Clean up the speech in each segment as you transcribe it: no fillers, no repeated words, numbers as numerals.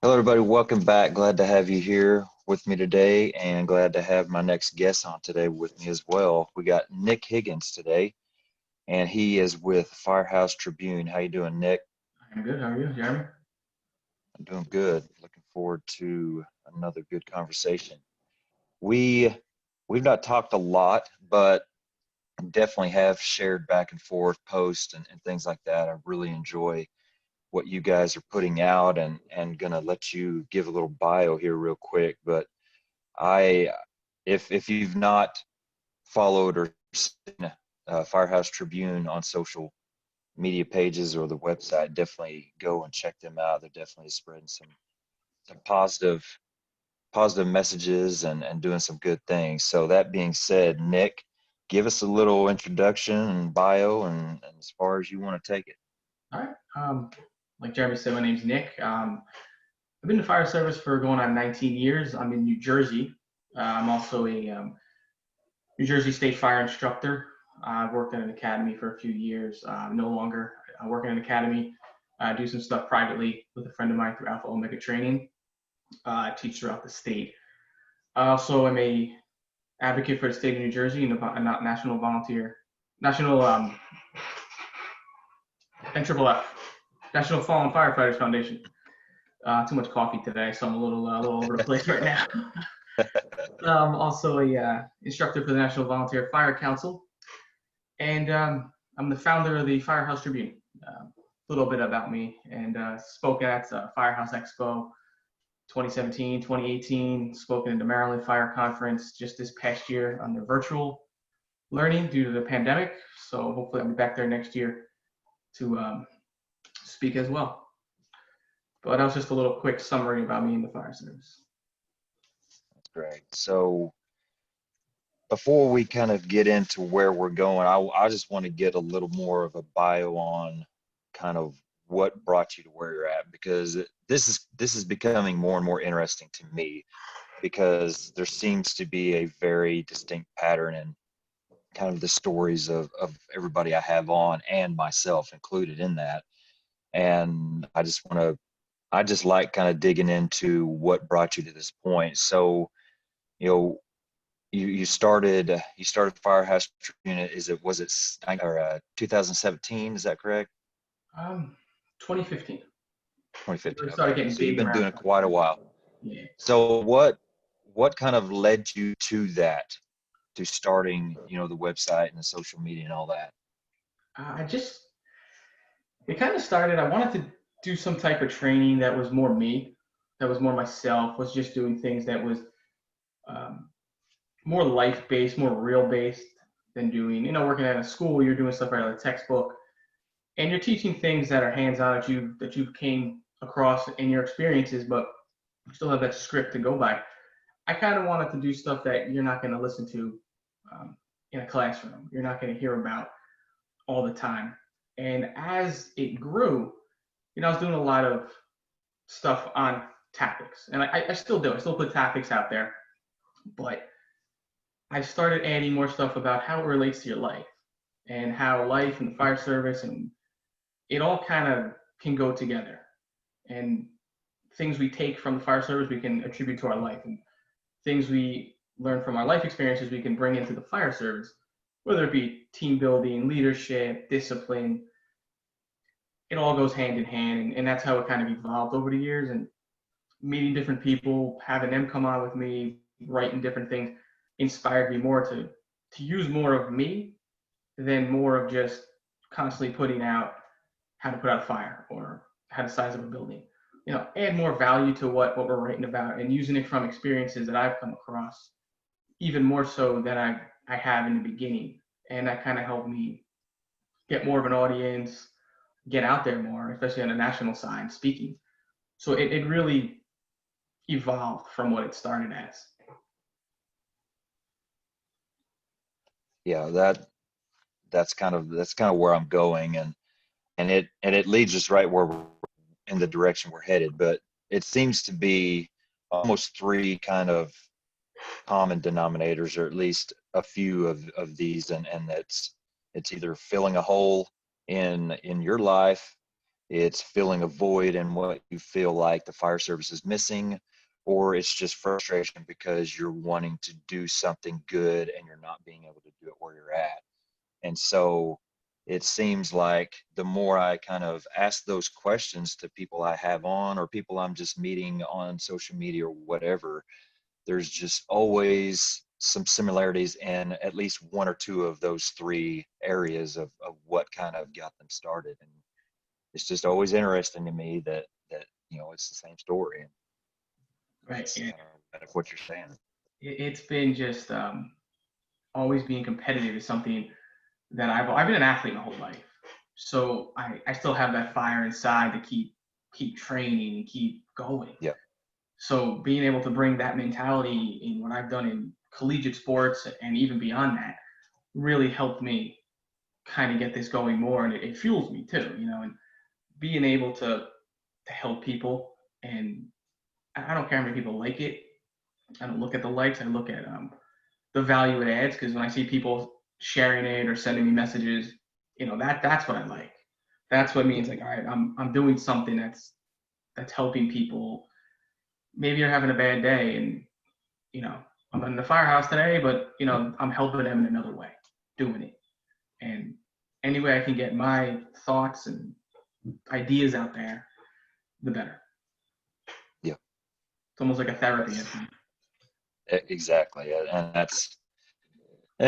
Hello, everybody. Welcome back. Glad to have you here with me today, and glad to have my next guest on today with me as well. We got Nick Higgins today, and he is with Firehouse Tribune. How you doing, Nick? I'm good. How are you, Jeremy? I'm doing good. Looking forward to another good conversation. We we've not talked a lot, but definitely have shared back and forth posts and things like that. I really enjoy what you guys are putting out, and gonna let you give a little bio here real quick, but I if you've not followed or seen Firehouse Tribune on social media pages or the website, definitely go and check them out. They're definitely spreading some positive messages and doing some good things. So that being said, Nick, give us a little introduction and bio and as far as you want to take it. All right. Like Jeremy said, my name's Nick. I've been in the fire service for going on 19 years. I'm in New Jersey. I'm also a New Jersey State Fire instructor. I've worked at an academy for a few years. No longer I work in an academy. I do some stuff privately with a friend of mine through Alpha Omega Training. I teach throughout the state. I also am a advocate for the state of New Jersey and a national volunteer, national NFFF, National Fallen Firefighters Foundation. Too much coffee today, so I'm a little over the place right now. Also a instructor for the National Volunteer Fire Council, and I'm the founder of the Firehouse Tribune. A little bit about me, and spoke at Firehouse Expo 2017, 2018, spoken at the Maryland Fire Conference just this past year on their virtual learning due to the pandemic. So hopefully I'll be back there next year to speak as well. But that was just a little quick summary about me in the fire service. That's great. So before we kind of get into where we're going, I just want to get a little more of a bio on kind of what brought you to where you're at, because this is becoming more and more interesting to me, because there seems to be a very distinct pattern in kind of the stories of everybody I have on, and myself included in that. And I just like kind of digging into what brought you to this point. So, you know, you started Firehouse Tribune. Was it 2017? Is that correct? Um, 2015. We 2015. really started Okay, getting so you've big been around doing it quite a 2015. while. Yeah. So what kind of led you to that, to starting, the website and the social media and all that? I just, it kind of started, I wanted to do some type of training that was more me, that was more myself, was just doing things that was um, more life based, more real based than doing, working at a school, you're doing stuff right out of the textbook and you're teaching things that are hands on that you came across in your experiences, but you still have that script to go by. I kind of wanted to do stuff that you're not going to listen to um, in a classroom. You're not going to hear about all the time. And as it grew, I was doing a lot of stuff on tactics, and I still do. I still put tactics out there, but I started adding more stuff about how it relates to your life and how life and the fire service and it all kind of can go together. And things we take from the fire service we can attribute to our life, and things we learn from our life experiences we can bring into the fire service, whether it be team building, leadership, discipline. It all goes hand in hand, and that's how it kind of evolved over the years. And meeting different people, having them come on with me, writing different things, inspired me more to use more of me than more of just constantly putting out how to put out a fire or how the size of a building. Add more value to what we're writing about and using it from experiences that I've come across, even more so than I have in the beginning. And that kind of helped me get more of an audience, get out there more, especially on the national side, speaking. So it really evolved from what it started as. Yeah, that's kind of where I'm going, and it leads us right where we're in the direction we're headed. But it seems to be almost three kind of common denominators, or at least a few of these, and it's either filling a hole in your life, it's filling a void in what you feel like the fire service is missing, or it's just frustration because you're wanting to do something good and you're not being able to do it where you're at. And so it seems like the more I kind of ask those questions to people I have on, or people I'm just meeting on social media or whatever, there's just always some similarities in at least one or two of those three areas of what kind of got them started. And it's just always interesting to me that it's the same story. And Right. that's Yeah. kind of what you're saying. It's been just always being competitive is something that I've been an athlete my whole life. So I still have that fire inside to keep training and keep going. Yeah. So being able to bring that mentality in what I've done in collegiate sports and even beyond that really helped me kind of get this going more, and it fuels me too, and being able to help people. And I don't care how many people like it. I don't look at the likes. I look at the value it adds, because when I see people sharing it or sending me messages, that's what I like. That's what means, Yeah. like, all right, I'm doing something that's helping people. Maybe you're having a bad day, and you know I'm in the firehouse today, but I'm helping them in another way, doing it. And any way I can get my thoughts and ideas out there, the better. Yeah. It's almost like a therapy. Exactly. And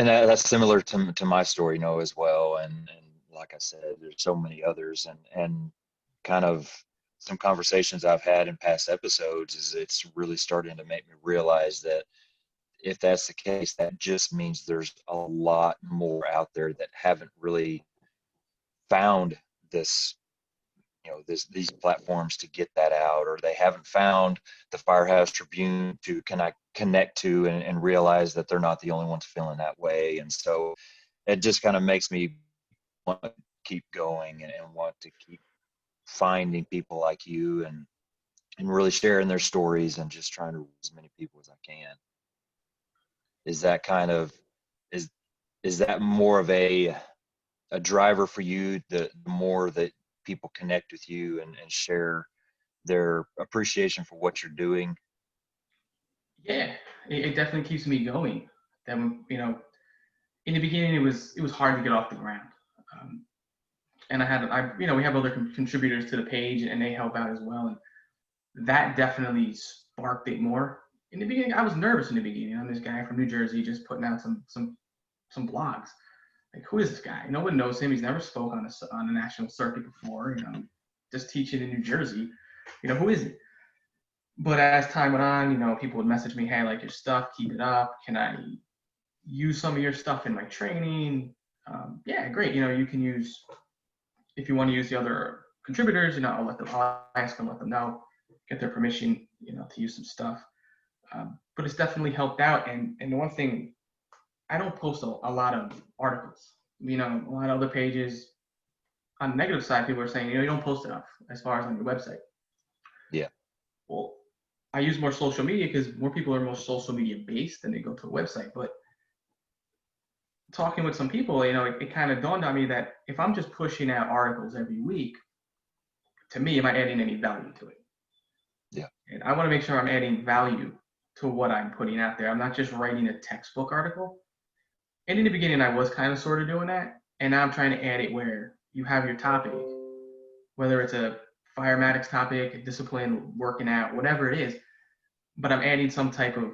that's similar to my story, as well. And like I said, there's so many others, and kind of some conversations I've had in past episodes is it's really starting to make me realize that if that's the case, that just means there's a lot more out there that haven't really found this, these platforms to get that out, or they haven't found the Firehouse Tribune to connect to, and realize that they're not the only ones feeling that way. And so it just kind of makes me want to keep going, and want to keep finding people like you, and really sharing their stories, and just trying to reach as many people as I can. Is that kind of is is that more of a driver for you, the more that people connect with you, and share their appreciation for what you're doing? Yeah, it definitely keeps me going. Then in the beginning it was hard to get off the ground. Um, and we have other contributors to the page, and they help out as well. And that definitely sparked it more. In the beginning, I was nervous in the beginning. I'm this guy from New Jersey just putting out some blogs. Like, who is this guy? No one knows him. He's never spoke on a national circuit before. Just teaching in New Jersey. Who is he? But as time went on, people would message me, hey, I like your stuff, keep it up. Can I use some of your stuff in my training? Yeah, great. You can use, if you want to use the other contributors, I'll ask them, let them know, get their permission, to use some stuff. But it's definitely helped out. And the one thing, I don't post a lot of articles. A lot of other pages on the negative side, people are saying, you don't post enough as far as on your website. Yeah. Well, I use more social media because more people are more social media based than they go to a website. But talking with some people, it kind of dawned on me that if I'm just pushing out articles every week, to me, am I adding any value to it? Yeah. And I want to make sure I'm adding value to what I'm putting out there. I'm not just writing a textbook article. And in the beginning, I was kind of sort of doing that. And now I'm trying to add it where you have your topic, whether it's a firematics topic, a discipline, working out, whatever it is, but I'm adding some type of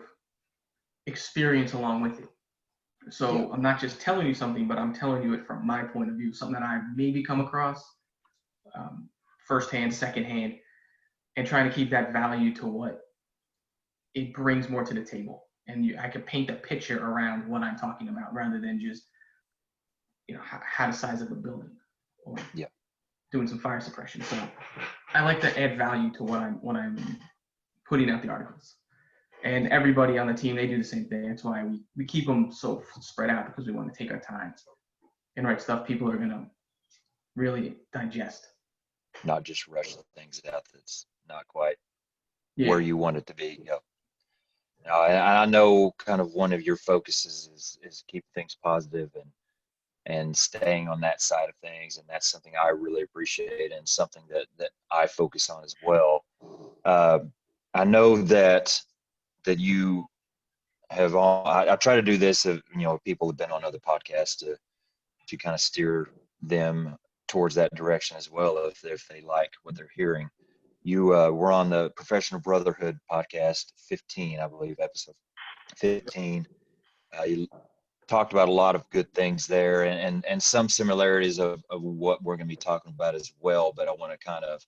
experience along with it. So Yeah. I'm not just telling you something, but I'm telling you it from my point of view, something that I've maybe come across firsthand, secondhand, and trying to keep that value to what it brings more to the table. And I can paint a picture around what I'm talking about rather than just, how to size up a building or Yeah. doing some fire suppression. So I like to add value to what I'm putting out the articles. And everybody on the team, they do the same thing. That's why we keep them so spread out, because we want to take our time and write stuff people are going to really digest. Not just rush things out that's not quite Yeah. where you want it to be. Yeah. And I know kind of one of your focuses is keep things positive, and staying on that side of things. And that's something I really appreciate and something that I focus on as well. Uh, I know that you have all, I try to do this, people have been on other podcasts to kind of steer them towards that direction as well, if they like what they're hearing. You were on the Professional Brotherhood podcast 15, I believe, episode 15. You talked about a lot of good things there, and some similarities of what we're going to be talking about as well, but I want to kind of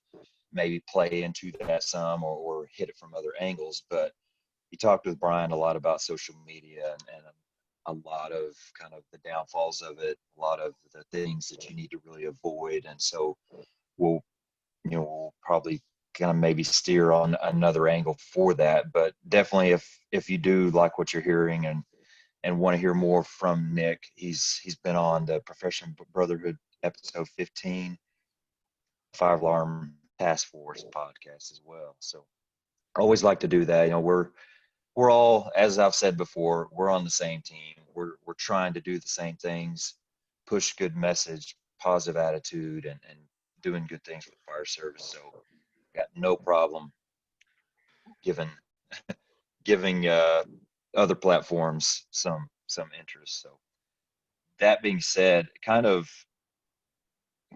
maybe play into that some, or hit it from other angles. But you talked with Brian a lot about social media, and a lot of kind of the downfalls of it, a lot of the things that you need to really avoid. And so we'll, we'll probably kind of maybe steer on another angle for that. But definitely, if you do like what you're hearing and want to hear more from Nick, he's been on the Professional Brotherhood episode 15, Five Alarm Task Force podcast as well. So I always like to do that. We're all, as I've said before, we're on the same team. We're trying to do the same things, push good message, positive attitude, and doing good things for the fire service. So got no problem giving giving other platforms some interest. So that being said, kind of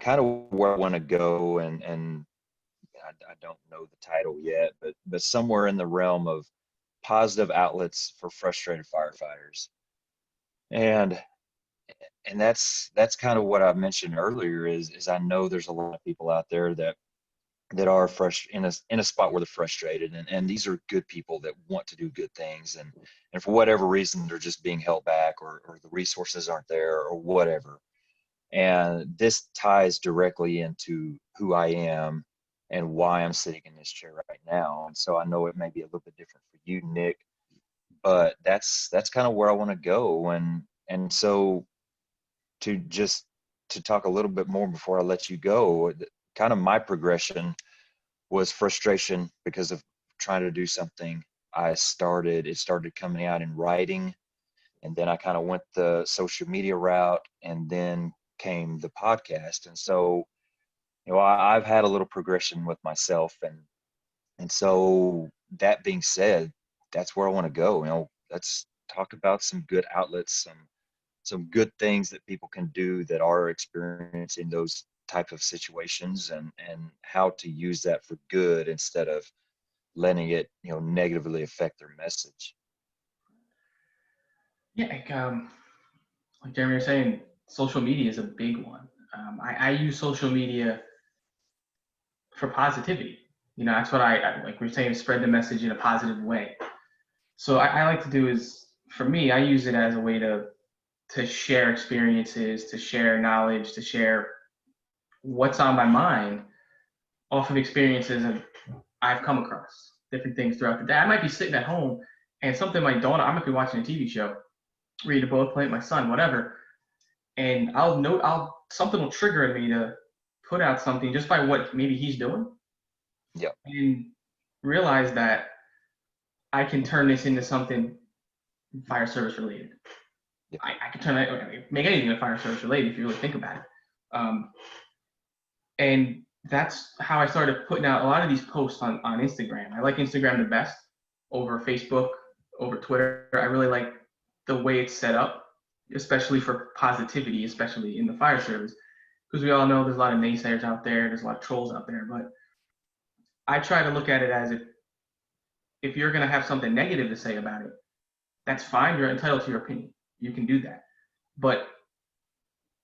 where I want to go, and I don't know the title yet, but somewhere in the realm of positive outlets for frustrated firefighters. And that's kind of what I mentioned earlier is I know there's a lot of people out there that are in a spot where they're frustrated, and these are good people that want to do good things, and for whatever reason they're just being held back, or the resources aren't there, or whatever. And this ties directly into who I am and why I'm sitting in this chair right now. And so I know it may be a little bit different for you, Nick, but that's kind of where I want to go. And so to talk a little bit more before I let you go, kind of my progression was frustration because of trying to do something. It started coming out in writing, and then I kind of went the social media route, and then came the podcast. And so, I've had a little progression with myself, and so that being said, that's where I want to go. Let's talk about some good outlets, some good things that people can do that are experiencing those type of situations, and how to use that for good instead of letting it, negatively affect their message. Yeah, like Jeremy was saying, social media is a big one. I use social media for positivity. That's what I like. We're saying, spread the message in a positive way. So I like to do is, for me, I use it as a way to share experiences, to share knowledge, to share what's on my mind off of experiences that I've come across, different things throughout the day. I might be sitting at home and something might dawn. I might be watching a TV show, read a book, playing with my son, whatever, and something will trigger in me to put out something just by what maybe he's doing, Yeah. and realize that I can turn this into something fire service related. Yeah. I can turn it, make anything a fire service related if you really think about it. And that's how I started putting out a lot of these posts on Instagram. I like Instagram the best over Facebook, over Twitter. I really like the way it's set up, especially for positivity, especially in the fire service, because we all know there's a lot of naysayers out there, there's a lot of trolls out there. But I try to look at it as if you're going to have something negative to say about it, that's fine. You're entitled to your opinion. You can do that. But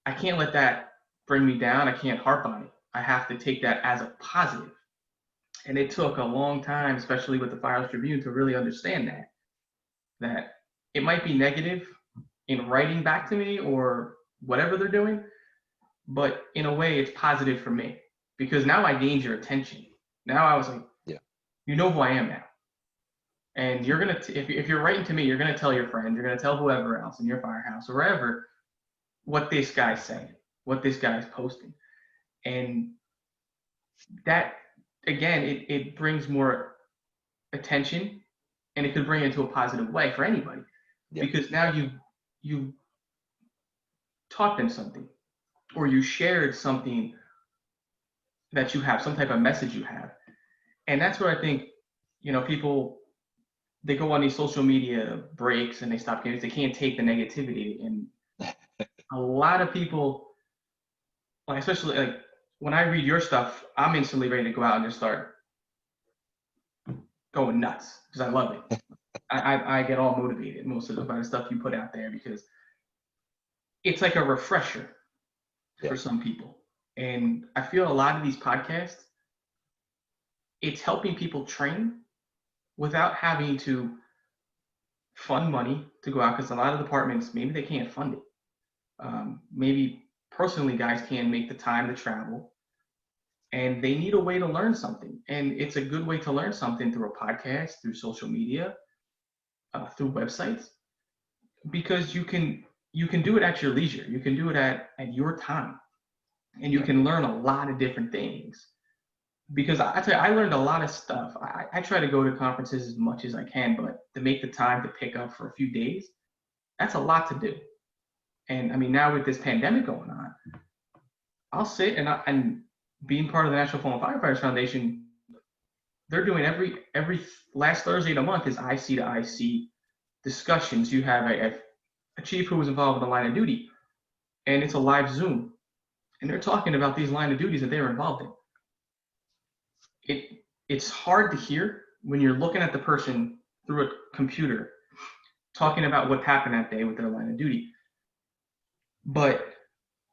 I can't let that bring me down. I can't harp on it. I have to take that as a positive. And it took a long time, especially with the Fire Tribune, to really understand that it might be negative in writing back to me or whatever they're doing, but in a way it's positive for me, because now I gained your attention. Now I was like, Yeah. you know who I am now. And you're going to, if you're writing to me, you're going to tell your friend, you're going to tell whoever else in your firehouse or wherever what this guy's saying, what this guy's posting. And that, again, it brings more attention, and it could bring it to a positive way for anybody. Yeah. Because now you taught them something, or you shared something that you have, some type of message you have. And that's where I think, people, they go on these social media breaks and they stop games. They can't take the negativity. And a lot of people, like, especially like when I read your stuff, I'm instantly ready to go out and just start going nuts because I love it. I get all motivated most of by the stuff you put out there because it's like a refresher for some people. And I feel a lot of these podcasts, it's helping people train without having to fund money to go out, because a lot of departments, maybe they can't fund it. Maybe personally guys can't make the time to travel and they need a way to learn something. And it's a good way to learn something through a podcast, through social media, through websites, because you can do it at your leisure. You can do it at your time, and you can learn a lot of different things. Because I tell you, I learned a lot of stuff. I try to go to conferences as much as I can, but to make the time to pick up for a few days, that's a lot to do. And I mean, now with this pandemic going on, I'll sit and being part of the National Fallen Firefighters Foundation, they're doing every last Thursday of the month is IC to IC discussions. You have a chief who was involved with the line of duty, and it's a live Zoom, and they're talking about these line of duties that they were involved in. It's hard to hear when you're looking at the person through a computer talking about what happened that day with their line of duty. But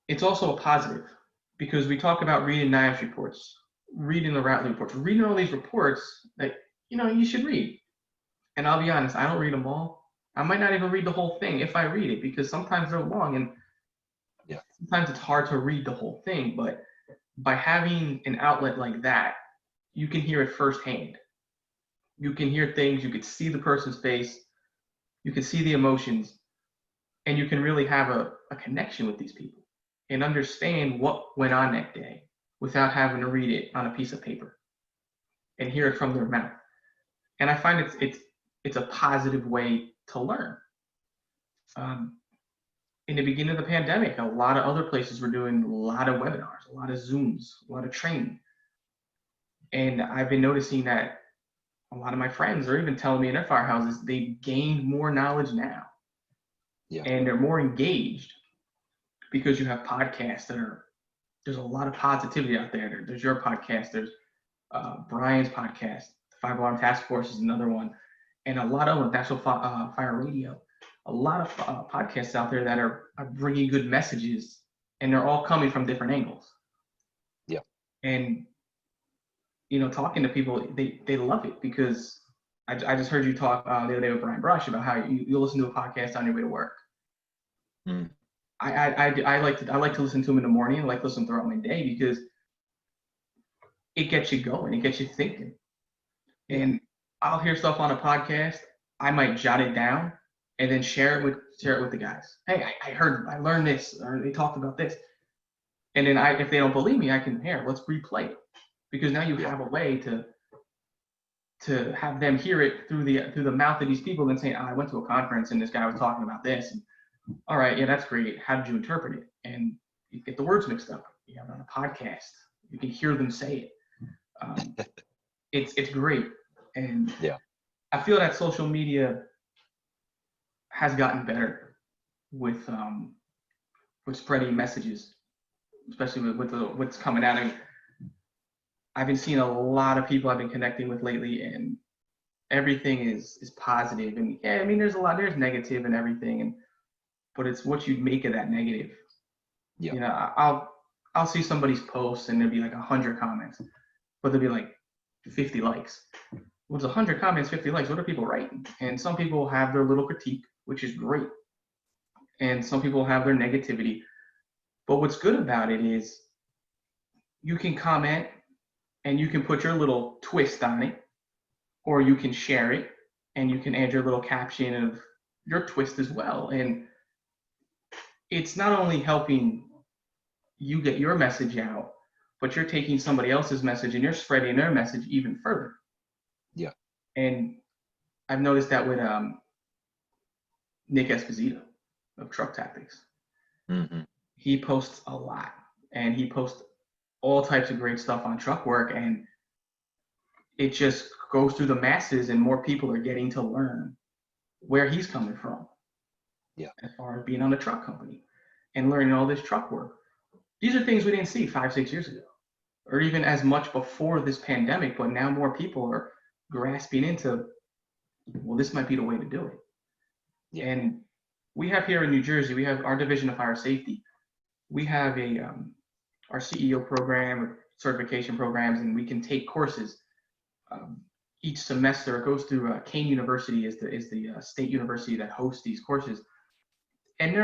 it's also a positive, because we talk about reading NIOSH reports, reading the Rattler reports, reading all these reports that you should read. And I'll be honest, I don't read them all. I might not even read the whole thing if I read it, because sometimes they're long and sometimes it's hard to read the whole thing. But by having an outlet like that, you can hear it firsthand. You can hear things, you can see the person's face, you can see the emotions, and you can really have a connection with these people and understand what went on that day without having to read it on a piece of paper and hear it from their mouth. And I find it's a positive way to learn. In the beginning of the pandemic, a lot of other places were doing a lot of webinars, a lot of Zooms, a lot of training. And I've been noticing that a lot of my friends are even telling me in their firehouses they gained more knowledge now. And they're more engaged because you have podcasts there's a lot of positivity out there. There's your podcast, there's Brian's podcast, the 5 Alarm Task Force is another one, and a lot of National Fire Radio. A lot of podcasts out there that are bringing good messages, and they're all coming from different angles. And talking to people, they love it, because I just heard you talk the other day with Brian Brush about how you listen to a podcast on your way to work. I like to listen to them in the morning. I like to listen throughout my day, because it gets you going, it gets you thinking. And I'll hear stuff on a podcast, I might jot it down and then share it with the guys. Hey, I learned this, or they talked about this. And then if they don't believe me, let's replay it, because now you have a way to have them hear it through the mouth of these people, and saying, I went to a conference and this guy was talking about this. And, all right, that's great. How did you interpret it? And you get the words mixed up. You have it on a podcast. You can hear them say it. It's great. And I feel that social media has gotten better with spreading messages, especially with what's coming out. I've been seeing a lot of people I've been connecting with lately, and everything is positive. And there's negative and everything, but it's what you make of that negative. I'll see somebody's post and there'll be like 100 comments, but there'll be like 50 likes. Well, it's 100 comments, 50 likes. What are people writing? And some people have their little critique, which is great, and some people have their negativity. But what's good about it is you can comment and you can put your little twist on it, or you can share it and you can add your little caption of your twist as well. And it's not only helping you get your message out, but you're taking somebody else's message and you're spreading their message even further. And I've noticed that with Nick Esposito of Truck Tactics. he posts a lot, and he posts all types of great stuff on truck work, and it just goes through the masses, and more people are getting to learn where he's coming from Yeah. as far as being on a truck company and learning all this truck work. These are things we didn't see 5-6 years ago, or even as much before this pandemic, but now more people are grasping into, well, this might be the way to do it. Yeah. And we have here in New Jersey, we have our Division of Fire Safety. We have our CEO program or certification programs, and we can take courses each semester. It goes through Kane University is the state university that hosts these courses, and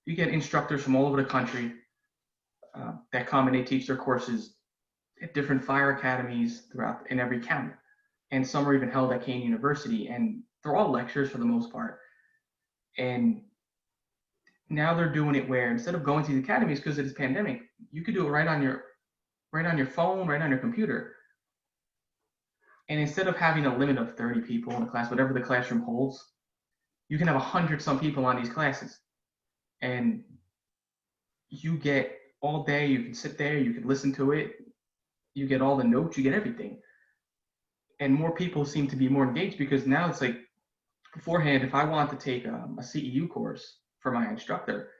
you get instructors from all over the country that come and they teach their courses at different fire academies throughout in every county, and some are even held at Kane University, and they're all lectures for the most part. And now they're doing it where instead of going to the academies because of this pandemic, you could do it right on your phone, right on your computer. And instead of having a limit of 30 people in a class, whatever the classroom holds, you can have 100 some people on these classes. And you get all day, you can sit there, you can listen to it, you get all the notes, you get everything. And more people seem to be more engaged because now it's like beforehand, if I want to take a CEU course for my instructor,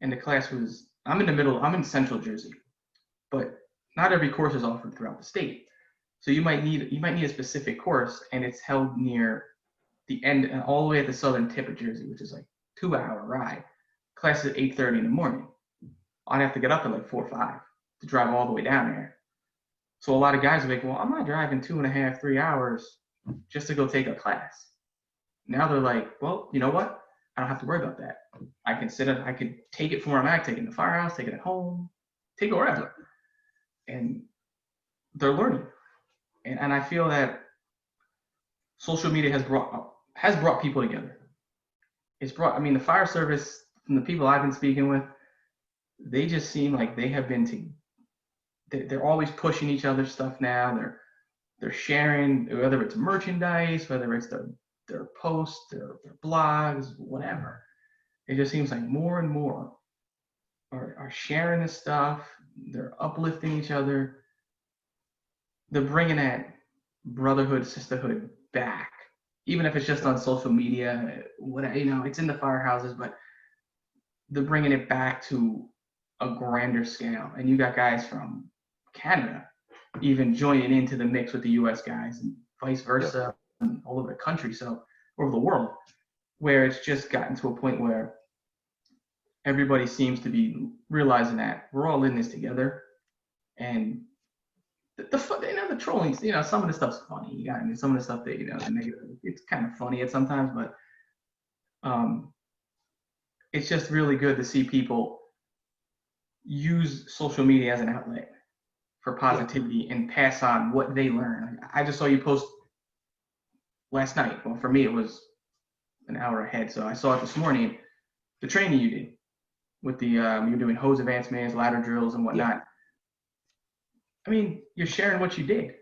and the class was, I'm in central Jersey, but not every course is offered throughout the state. So you might need a specific course, and it's held near the end, all the way at the southern tip of Jersey, which is like 2-hour ride. Class is at 8:30 in the morning. I'd have to get up at like 4 or 5 to drive all the way down there. So a lot of guys are like, well, I'm not driving 2.5, 3 hours just to go take a class. Now they're like, well, you know what? I don't have to worry about that. I could take it from where I'm at, take it in the firehouse, take it at home, take it wherever. And they're learning. And I feel that social media has brought people together. The fire service, from the people I've been speaking with, they just seem like they have been they're always pushing each other's stuff now. They're sharing, whether it's merchandise, whether it's their posts, their blogs, whatever. It just seems like more and more are sharing this stuff. They're uplifting each other. They're bringing that brotherhood, sisterhood back, even if it's just on social media. It's in the firehouses, but they're bringing it back to a grander scale. And you got guys from Canada even joining into the mix with the U.S. guys, and vice versa, and all over the country, so over the world, where it's just gotten to a point where everybody seems to be realizing that we're all in this together. And the trolling, some of the stuff's funny. Some of the stuff that the negative, it's kind of funny at sometimes, but it's just really good to see people use social media as an outlet for positivity and pass on what they learn. I just saw you post last night. Well, for me, it was an hour ahead, so I saw it this morning. The training you did with the you're doing hose advancements, ladder drills, and whatnot. You're sharing what you did,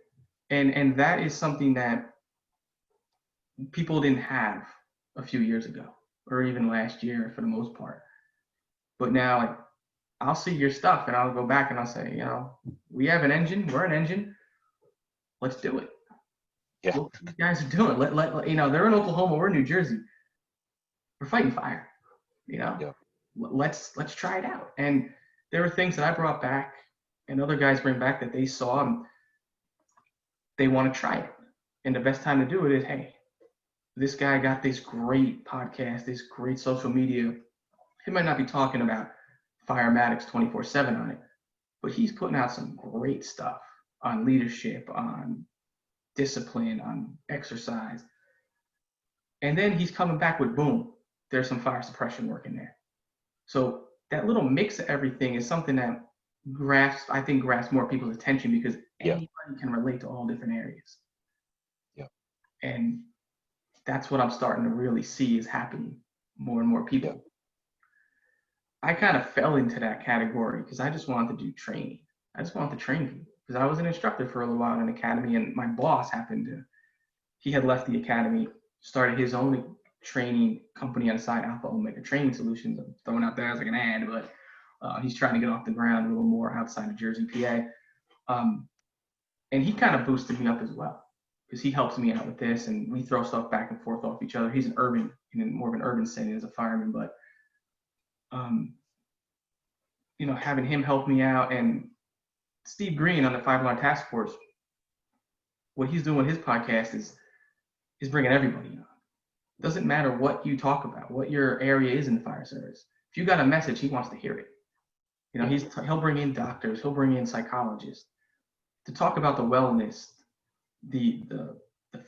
and that is something that people didn't have a few years ago, or even last year for the most part. But now, like, I'll see your stuff and I'll go back and I'll say, we have an engine, we're an engine, let's do it. Yeah. What you guys are doing? They're in Oklahoma, we're in New Jersey. We're fighting fire. Let's try it out. And there were things that I brought back and other guys bring back that they saw and they want to try it. And the best time to do it is, hey, this guy got this great podcast, this great social media. He might not be talking about Firematics 24/7 on it, but he's putting out some great stuff on leadership, on discipline, on exercise. And then he's coming back with, boom, there's some fire suppression work in there. So that little mix of everything is something that grasps more people's attention, because anybody can relate to all different areas. Yeah. And that's what I'm starting to really see is happening. More and more people. Yeah. I kind of fell into that category because I just wanted to do training. I just wanted to train people because I was an instructor for a little while in an academy, and my boss he had left the academy, started his own training company on the side, Alpha Omega Training Solutions. I'm throwing out there as like an ad, but he's trying to get off the ground a little more outside of Jersey, PA. And he kind of boosted me up as well because he helps me out with this, and we throw stuff back and forth off each other. He's in more of an urban setting as a fireman, but having him help me out, and Steve Green on the 5-Alarm Task Force, what he's doing with his podcast is bringing everybody on. It doesn't matter what you talk about, what your area is in the fire service. If you got a message, he wants to hear it. He'll bring in doctors, he'll bring in psychologists to talk about the wellness, the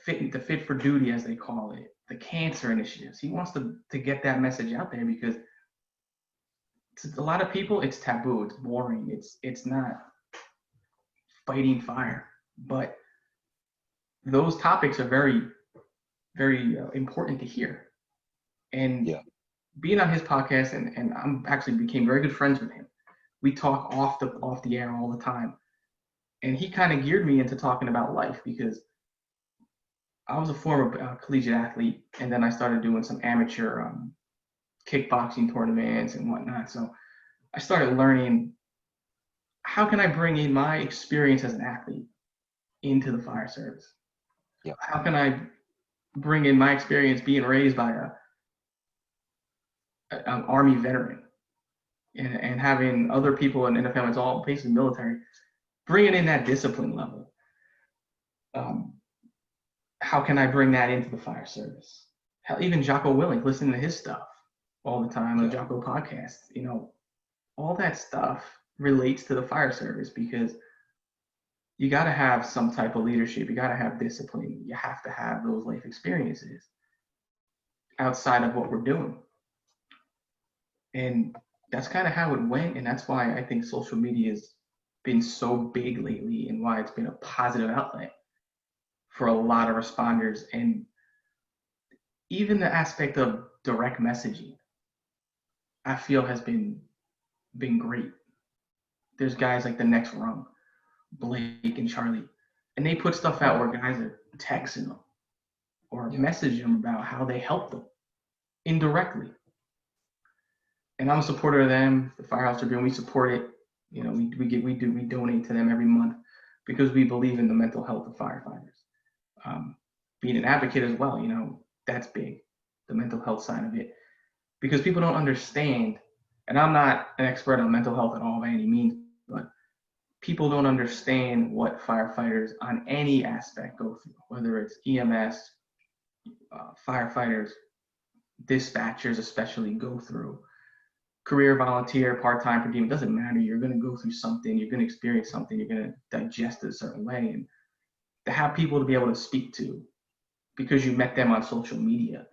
fit for duty, as they call it, the cancer initiatives. He wants to get that message out there because to a lot of people it's taboo, it's boring, it's not fighting fire. But those topics are very, very important to hear. And being on his podcast, and I'm actually became very good friends with him. We talk off the air all the time. And he kind of geared me into talking about life because I was a former collegiate athlete, and then I started doing some amateur kickboxing tournaments and whatnot. So I started learning, how can I bring in my experience as an athlete into the fire service? Yeah. How can I bring in my experience being raised by an Army veteran and having other people in the family, it's all basically military, bringing in that discipline level. How can I bring that into the fire service? Hell, even Jocko Willink, listening to his stuff all the time on the Jocko podcast, all that stuff relates to the fire service because you got to have some type of leadership. You got to have discipline. You have to have those life experiences outside of what we're doing. And that's kind of how it went. And that's why I think social media has been so big lately and why it's been a positive outlet for a lot of responders. And even the aspect of direct messaging, I feel has been great. There's guys like The Next Rung, Blake and Charlie, and they put stuff out where guys are texting them or messaging them about how they helped them indirectly. And I'm a supporter of them, the Firehouse Tribune. We support it. We donate to them every month because we believe in the mental health of firefighters. Being an advocate as well, that's big, the mental health side of it, because people don't understand. And I'm not an expert on mental health at all by any means, but people don't understand what firefighters on any aspect go through, whether it's EMS, firefighters, dispatchers especially go through. Career, volunteer, part-time, per diem, it doesn't matter. You're going to go through something. You're going to experience something. You're going to digest it a certain way. And to have people to be able to speak to because you met them on social media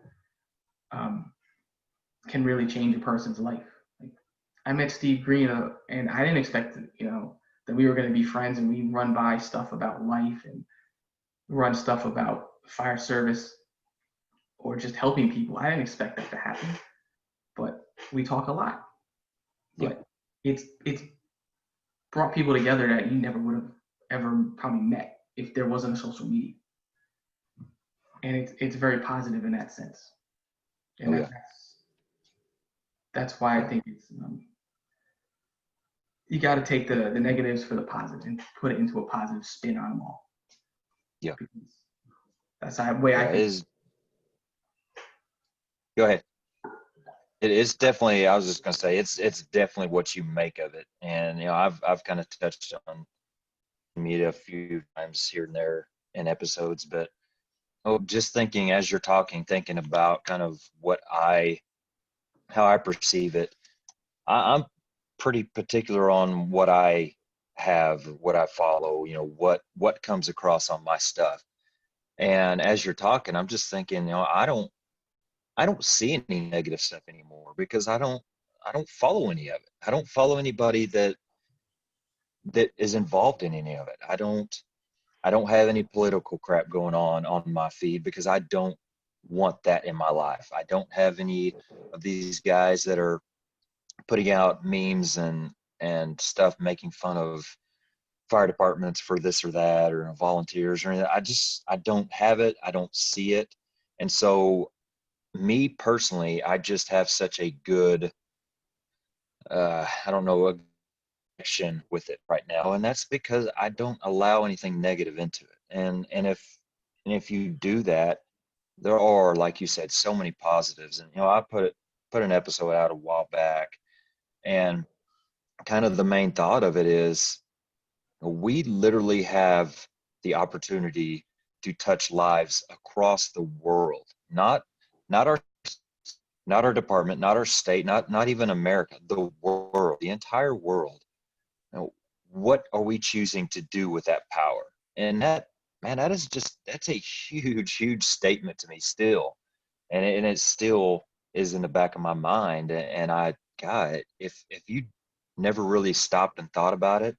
can really change a person's life. Like, I met Steve Green and I didn't expect that we were going to be friends and we run by stuff about life and run stuff about fire service or just helping people. I didn't expect that to happen, but we talk a lot. But it's brought people together that you never would have ever probably met if there wasn't a social media. And it's very positive in that sense. And that's why I think it's you got to take the negatives for the positive and put it into a positive spin on them all. Yeah. Because that's the way I think. Go ahead. It is definitely, I was just going to say, it's definitely what you make of it. And, I've kind of touched on media a few times here and there in episodes, but just thinking as you're talking, thinking about kind of how I perceive it. I'm pretty particular on what I have, what I follow, what comes across on my stuff. And as you're talking, I'm just thinking, I don't see any negative stuff anymore because I don't follow any of it. I don't follow anybody that is involved in any of it. I don't have any political crap going on my feed because I don't want that in my life. I don't have any of these guys that are putting out memes and stuff making fun of fire departments for this or that or volunteers or anything. I don't have it. I don't see it. And so me personally, I just have such a good, I don't know, connection with it right now, and that's because I don't allow anything negative into it. And if you do that, there are, like you said, so many positives. And I put an episode out a while back, and kind of the main thought of it is we literally have the opportunity to touch lives across the world, not our not our department, not our state, not even America, the world, the entire world. What are we choosing to do with that power? And that, man, that's a huge statement to me still. And it still is in the back of my mind. And God, if you never really stopped and thought about it,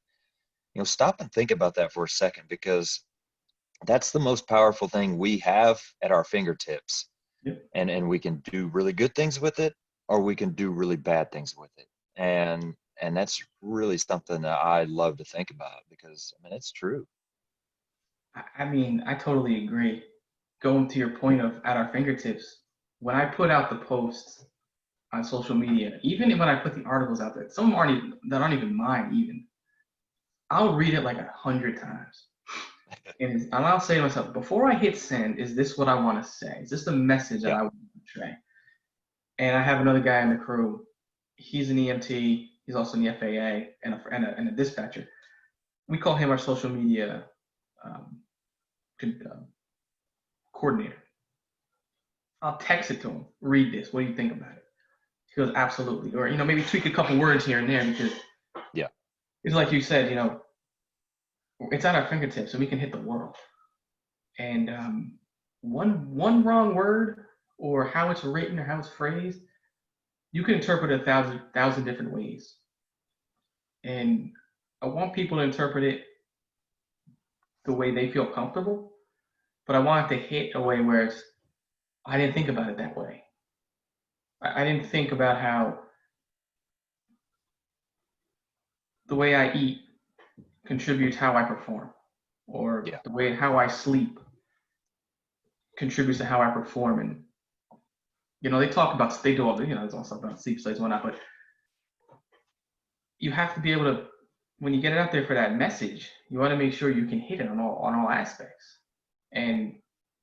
stop and think about that for a second, because that's the most powerful thing we have at our fingertips. Yep. And we can do really good things with it, or we can do really bad things with it. And that's really something that I love to think about, because I mean, it's true. I mean, I totally agree. Going to your point of at our fingertips, when I put out the posts on social media, even when I put the articles out there, some that aren't even mine even, I'll read it like 100 times. And I'll say to myself, before I hit send, is this what I want to say? Is this the message that Yeah. I want to portray? And I have another guy in the crew. He's an EMT. He's also in the FAA and a dispatcher. We call him our social media um, coordinator. I'll text it to him. Read this. What do you think about it? He goes, absolutely. Or, maybe tweak a couple words here and there, because Yeah. it's like you said, it's at our fingertips, so we can hit the world. And one wrong word, or how it's written or how it's phrased, you can interpret it a thousand different ways. And I want people to interpret it the way they feel comfortable, but I want it to hit a way where I didn't think about it that way. I didn't think about how the way I eat contributes how I perform, or Yeah. the way how I sleep contributes to how I perform. And they talk about they do all the there's all stuff about sleep studies and whatnot, but you have to be able to, when you get it out there for that message, you want to make sure you can hit it on all aspects, and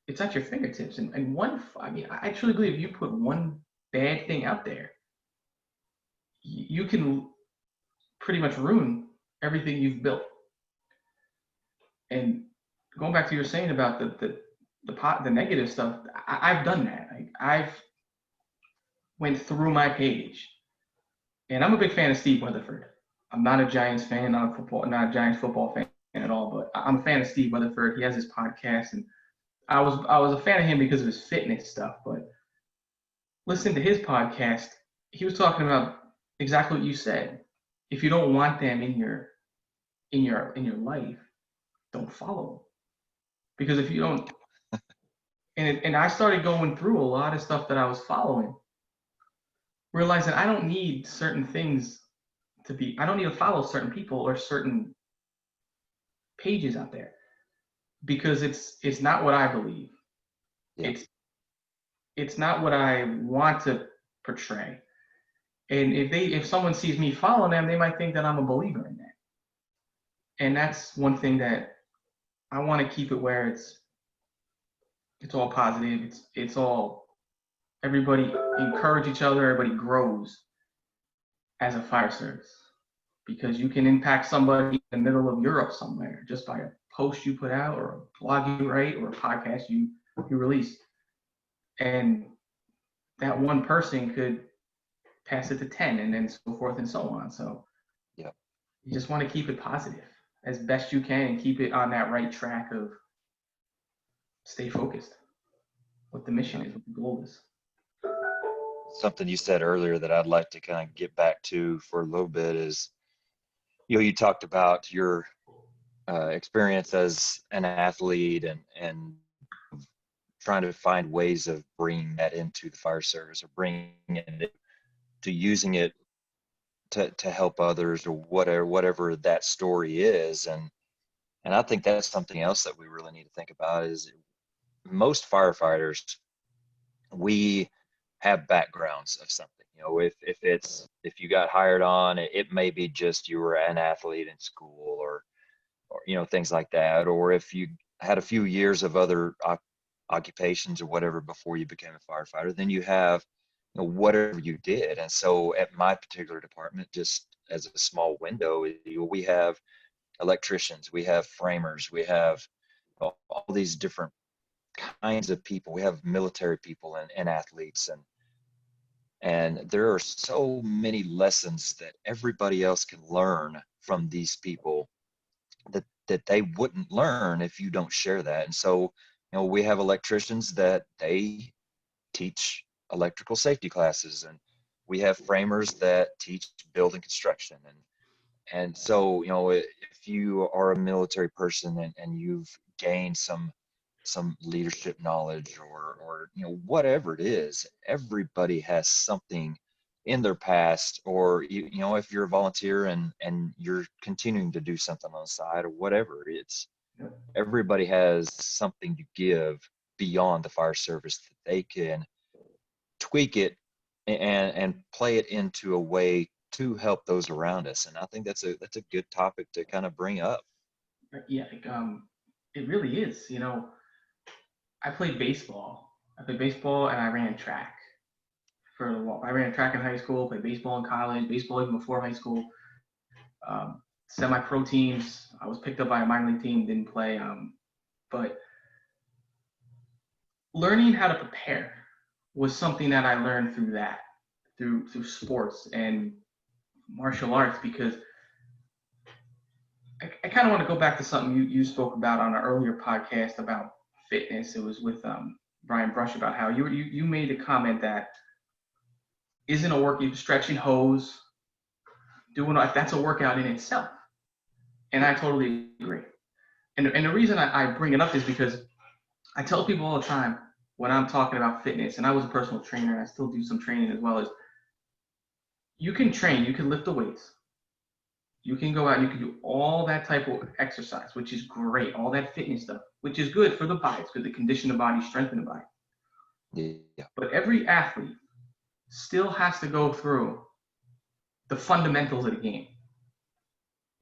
it's at your fingertips. And I truly believe if you put one bad thing out there, you can pretty much ruin everything you've built. And going back to what you were saying about the negative stuff, I've done that. I've went through my page, and I'm a big fan of Steve Weatherford. I'm not a Giants fan, not a Giants football fan at all, but I'm a fan of Steve Weatherford. He has his podcast, and I was a fan of him because of his fitness stuff. But listening to his podcast, he was talking about exactly what you said. If you don't want them in your life, don't follow them. Because if you don't, and I started going through a lot of stuff that I was following, realizing I don't need certain things I don't need to follow certain people or certain pages out there, because it's not what I believe. Yeah. It's not what I want to portray. And if someone sees me following them, they might think that I'm a believer in that. And that's one thing that I want to keep it where it's all positive. It's all, everybody encourage each other, everybody grows as a fire service, because you can impact somebody in the middle of Europe somewhere just by a post you put out, or a blog you write, or a podcast you release. And that one person could pass it to 10, and then so forth and so on. So Yeah. you just want to keep it positive as best you can, and keep it on that right track of stay focused, what the mission is, what the goal is. Something you said earlier that I'd like to kind of get back to for a little bit is, you talked about your experience as an athlete, and trying to find ways of bringing that into the fire service, or bringing it to using it to help others, or whatever that story is. And I think that's something else that we really need to think about is, most firefighters, we have backgrounds of something. You know, if you got hired on, it may be just you were an athlete in school, or things like that, or if you had a few years of other occupations or whatever before you became a firefighter, then you have whatever you did. And so at my particular department, just as a small window, we have electricians, we have framers, we have all these different kinds of people. We have military people and athletes, and there are so many lessons that everybody else can learn from these people that they wouldn't learn if you don't share that. And so, we have electricians that they teach electrical safety classes, and we have framers that teach building construction. And so, if you are a military person and you've gained some leadership knowledge, or whatever it is, everybody has something in their past, or if you're a volunteer and you're continuing to do something on the side or whatever, it's everybody has something to give beyond the fire service that they can tweak it and play it into a way to help those around us. And I think that's a good topic to kind of bring up. Yeah, it really is. I played baseball. I played baseball and I ran track for a while. I ran track in high school, played baseball in college, baseball even before high school. Semi-pro teams. I was picked up by a minor league team, didn't play. But learning how to prepare was something that I learned through sports and martial arts, because I kind of want to go back to something you spoke about on an earlier podcast about fitness. It was with Brian Brush, about how you made a comment that isn't a work, stretching hose, that's a workout in itself. And I totally agree. And the reason I bring it up is because I tell people all the time when I'm talking about fitness, and I was a personal trainer and I still do some training as well, is you can train, you can lift the weights, you can go out, you can do all that type of exercise, which is great, all that fitness stuff, which is good for the body. It's good to condition the body, strengthen the body. Yeah. But every athlete still has to go through the fundamentals of the game.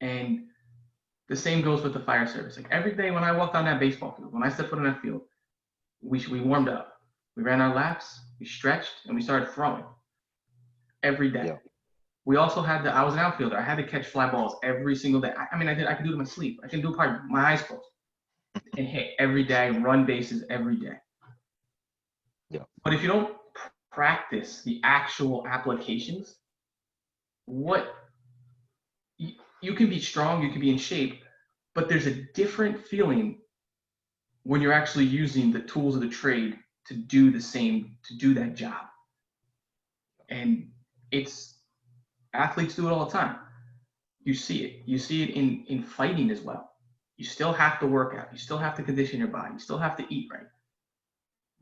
And the same goes with the fire service. Like every day when I walked on that baseball field, when I stepped foot on that field, we warmed up. We ran our laps, we stretched, and we started throwing every day. Yeah. We also I was an outfielder. I had to catch fly balls every single day. I could do it in my sleep. I can do it probably my eyes closed and hit every day, run bases every day. Yeah. But if you don't practice the actual applications, you can be strong, you can be in shape, but there's a different feeling when you're actually using the tools of the trade to do that job. And athletes do it all the time. You see it in fighting as well. You still have to work out, you still have to condition your body, you still have to eat right,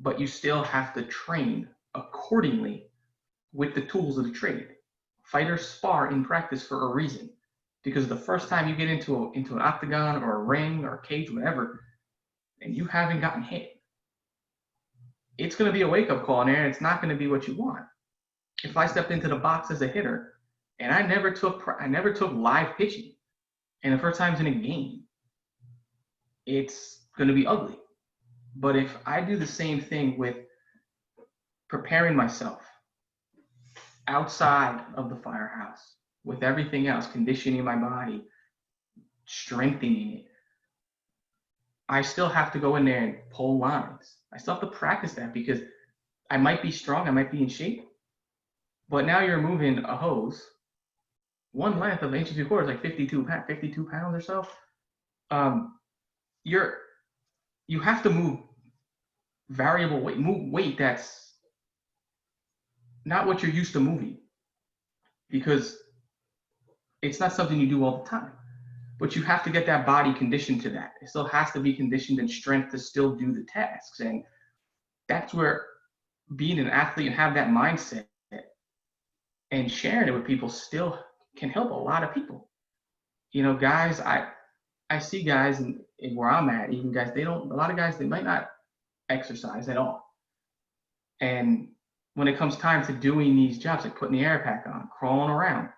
but you still have to train accordingly with the tools of the trade. Fighters spar in practice for a reason, because the first time you get into an octagon or a ring or a cage, whatever, and you haven't gotten hit, it's going to be a wake-up call in there, and it's not going to be what you want. If I stepped into the box as a hitter and I never took live pitching, and the first time's in a game, it's going to be ugly. But if I do the same thing with preparing myself outside of the firehouse with everything else, conditioning my body, strengthening it, I still have to go in there and pull lines. I still have to practice that, because I might be strong, I might be in shape, but now you're moving a hose one length of an inch and 3/4 is like 52 pounds or so. You have to move variable weight, move weight that's not what you're used to moving, because it's not something you do all the time. But you have to get that body conditioned to that. It still has to be conditioned in strength to still do the tasks. And that's where being an athlete and have that mindset and sharing it with people still can help a lot of people. Guys, I see guys in where I'm at, even guys, a lot of guys, they might not exercise at all. And when it comes time to doing these jobs, like putting the air pack on, crawling around,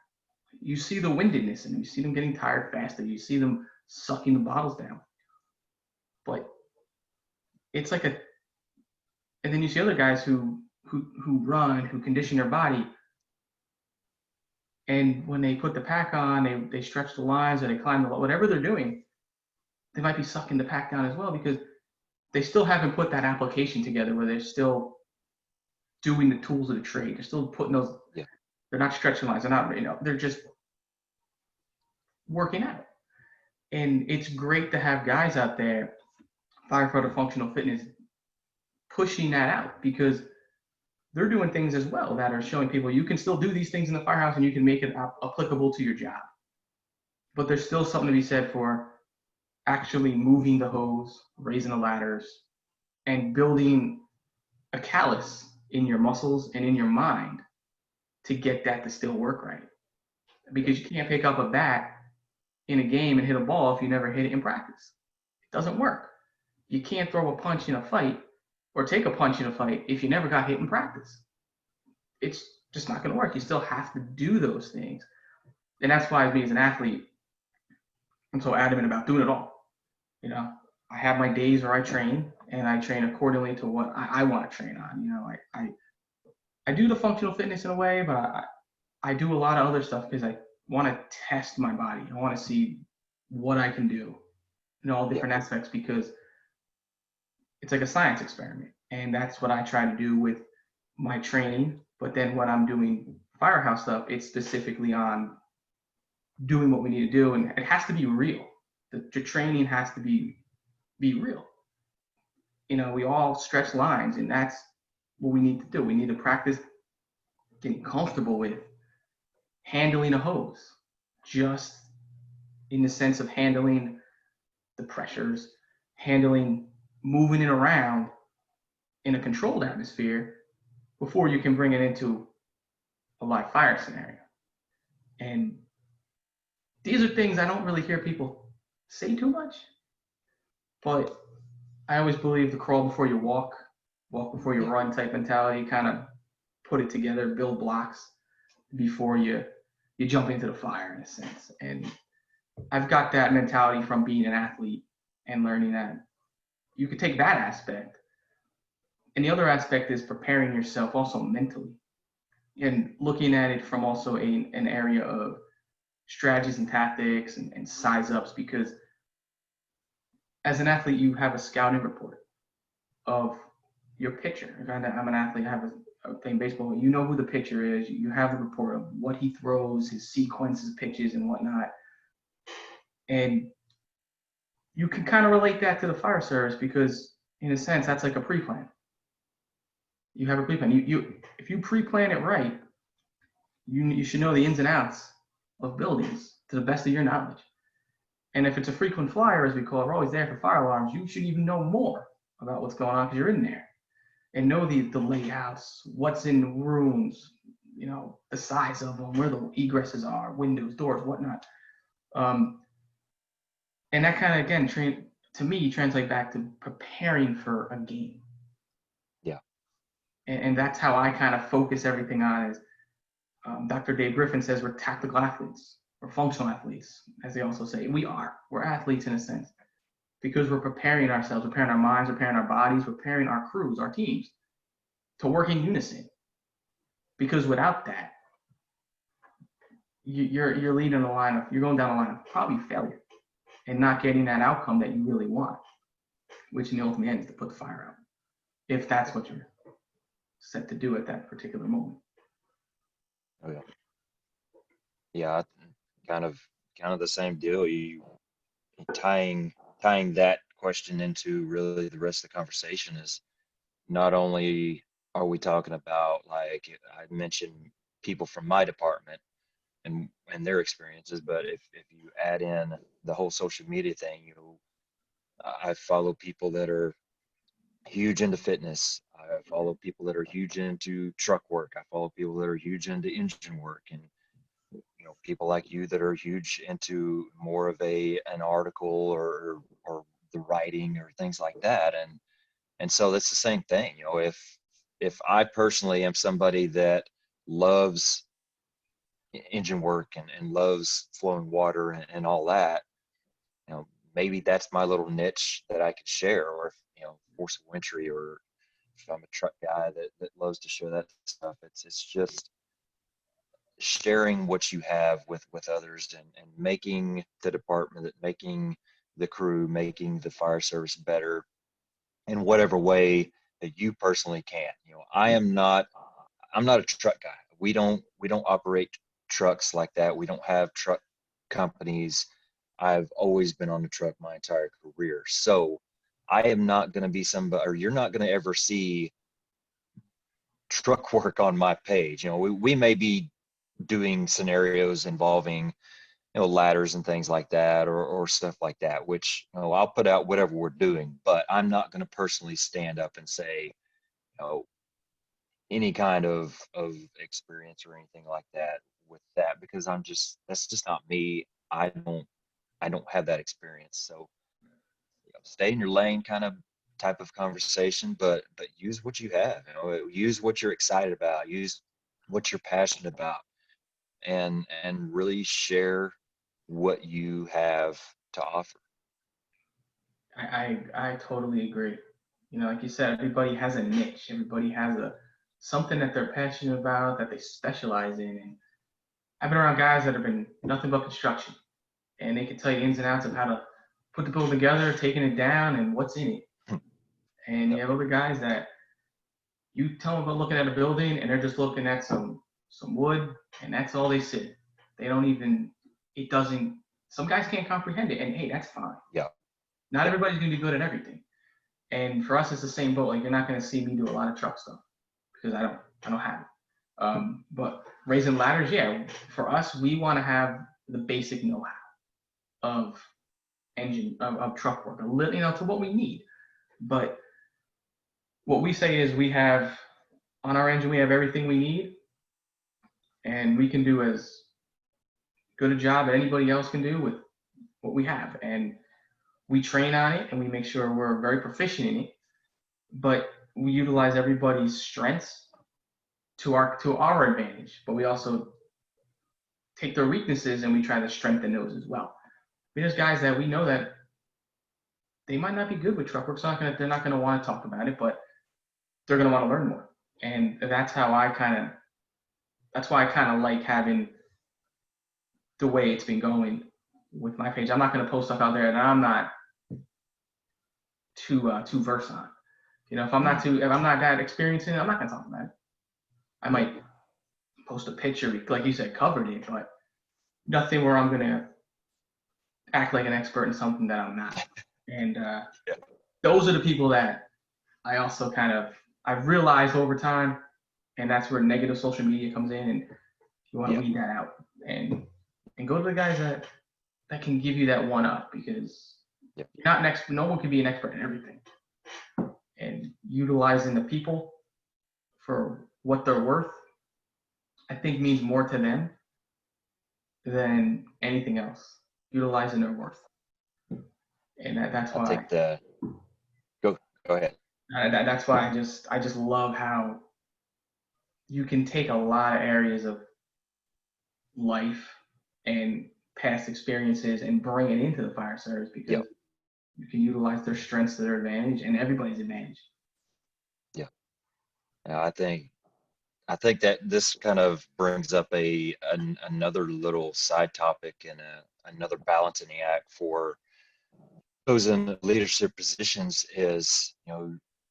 you see the windedness in them. You see them getting tired faster. You see them sucking the bottles down. But it's like a, and then you see other guys who run, who condition their body, and when they put the pack on, they stretch the lines or they climb the, whatever they're doing, they might be sucking the pack down as well because they still haven't put that application together where they're still doing the tools of the trade. They're still putting those. Yeah. They're not stretching lines. They're not. They're just working out. And it's great to have guys out there, firefighter functional fitness, pushing that out because they're doing things as well that are showing people you can still do these things in the firehouse and you can make it applicable to your job. But there's still something to be said for actually moving the hose, raising the ladders, and building a callus in your muscles and in your mind to get that to still work right. Because you can't pick up a bat in a game and hit a ball if you never hit it in practice. It doesn't work. You can't throw a punch in a fight or take a punch in a fight if you never got hit in practice. It's just not going to work. You still have to do those things. And that's why me as an athlete, I'm so adamant about doing it all. I have my days where I train and I train accordingly to what I want to train on. I do the functional fitness in a way, but I do a lot of other stuff because I want to test my body. I want to see what I can do in all different aspects because it's like a science experiment. And that's what I try to do with my training. But then when I'm doing firehouse stuff, it's specifically on doing what we need to do. And it has to be real. The training has to be real. We all stretch lines, and that's what we need to do. We need to practice getting comfortable with handling a hose, just in the sense of handling the pressures, handling moving it around in a controlled atmosphere before you can bring it into a live fire scenario. And these are things I don't really hear people say too much, but I always believe the crawl before you walk before you run type mentality, kind of put it together, build blocks before you jump into the fire in a sense. And I've got that mentality from being an athlete and learning that you could take that aspect. And the other aspect is preparing yourself also mentally and looking at it from also an area of strategies and tactics and size ups, because as an athlete, you have a scouting report of your pitcher. I'm an athlete, I have playing baseball. You know who the pitcher is. You have the report of what he throws, his sequences, pitches, and whatnot. And you can kind of relate that to the fire service because, in a sense, that's like a pre-plan. You have a pre-plan. If you pre-plan it right, you should know the ins and outs of buildings to the best of your knowledge. And if it's a frequent flyer, as we call it, we're always there for fire alarms, you should even know more about what's going on because you're in there and know the layouts, what's in rooms, the size of them, where the egresses are, windows, doors, whatnot. And that kind of, again, to me, translate back to preparing for a game. Yeah. And that's how I kind of focus everything on is Dr. Dave Griffin says we're tactical athletes. We're functional athletes, as they also say. We're athletes in a sense because we're preparing ourselves, preparing our minds, preparing our bodies, preparing our crews, our teams to work in unison. Because without that, you're leading a line of, you're going down a line of probably failure and not getting that outcome that you really want, which in the ultimate end is to put the fire out, if that's what you're set to do at that particular moment. Oh yeah. Yeah, kind of the same deal. You tying that question into really the rest of the conversation is not only are we talking about, like I mentioned, people from my department and their experiences, but if you add in the whole social media thing, I follow people that are huge into fitness. I follow people that are huge into truck work. I follow people that are huge into engine work, and people like you that are huge into more of an article or the writing or things like that. And so that's the same thing. If if I personally am somebody that loves engine work and loves flowing water and all that, maybe that's my little niche that I could share. Or if, force of entry, or if I'm a truck guy that loves to share that stuff, it's just sharing what you have with others, and making the department, making the crew, making the fire service better in whatever way that you personally can. I'm not a truck guy. We don't operate trucks like that. We don't have truck companies. I've always been on the truck my entire career. So I am not going to be somebody, or you're not going to ever see truck work on my page. We may be doing scenarios involving, ladders and things like that, or stuff like that, which, I'll put out whatever we're doing, but I'm not going to personally stand up and say, you know, any kind of experience or anything like that with that, because that's just not me. I don't have that experience. So, stay in your lane kind of type of conversation, but use what you have, use what you're excited about, use what you're passionate about, and really share what you have to offer. I totally agree. Like you said, everybody has a niche. Everybody has a something that they're passionate about, that they specialize in. And I've been around guys that have been nothing but construction, and they can tell you ins and outs of how to put the building together, taking it down, and what's in it. And you Yep. have other guys that you tell them about looking at a building, and they're just looking at some wood, and that's all they see. They don't even. It doesn't. Some guys can't comprehend it, and hey, that's fine. Yeah. Not Yeah. everybody's gonna be good at everything. And for us, it's the same boat. Like, you're not gonna see me do a lot of truck stuff because I don't have it. But raising ladders, yeah, for us, we want to have the basic know-how of engine of truck work, a little, to what we need. But what we say is we have on our engine, we have everything we need, and we can do as good a job as anybody else can do with what we have. And we train on it, and we make sure we're very proficient in it. But we utilize everybody's strengths to our advantage. But we also take their weaknesses and we try to strengthen those as well. There's guys that we know that they might not be good with truck work, so they're not gonna want to talk about it, but they're gonna want to learn more. And that's why I kind of like having the way it's been going with my page. I'm not gonna post stuff out there that I'm not too versed on. If I'm not that experienced in it, I'm not gonna talk about it. I might post a picture, like you said, covered it, but nothing where I'm gonna act like an expert in something that I'm not. And Yeah. those are the people that I also I've realized over time, and that's where negative social media comes in, and you want to weed that out and go to the guys that can give you that one up, because you're not an expert. No one can be an expert in everything. And utilizing the people for what they're worth, I think, means more to them than anything else. Utilizing their worth, and that's I why. think the go ahead. That's why I just love how you can take a lot of areas of life and past experiences and bring it into the fire service, because Yep. you can utilize their strengths to their advantage and everybody's advantage. Yeah. Yeah, I think that this kind of brings up another little side topic, and another balancing act for those in leadership positions is,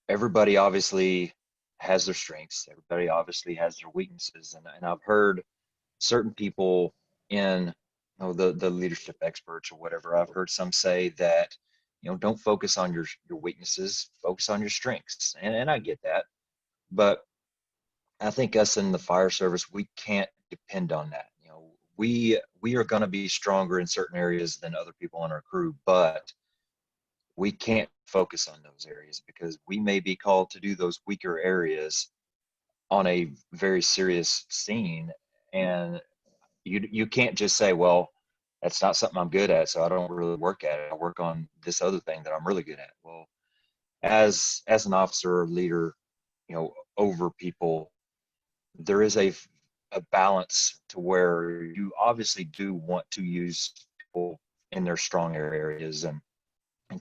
everybody obviously has their strengths. Everybody obviously has their weaknesses. And I've heard certain people in, the leadership experts or whatever, I've heard some say that, don't focus on your weaknesses, focus on your strengths. And I get that. But I think us in the fire service, we can't depend on that. We are going to be stronger in certain areas than other people on our crew, but we can't focus on those areas, because we may be called to do those weaker areas on a very serious scene. And you can't just say, well, that's not something I'm good at, so I don't really work at it. I work on this other thing that I'm really good at. Well, as an officer or leader, over people. There is a balance to where you obviously do want to use people in their strong areas and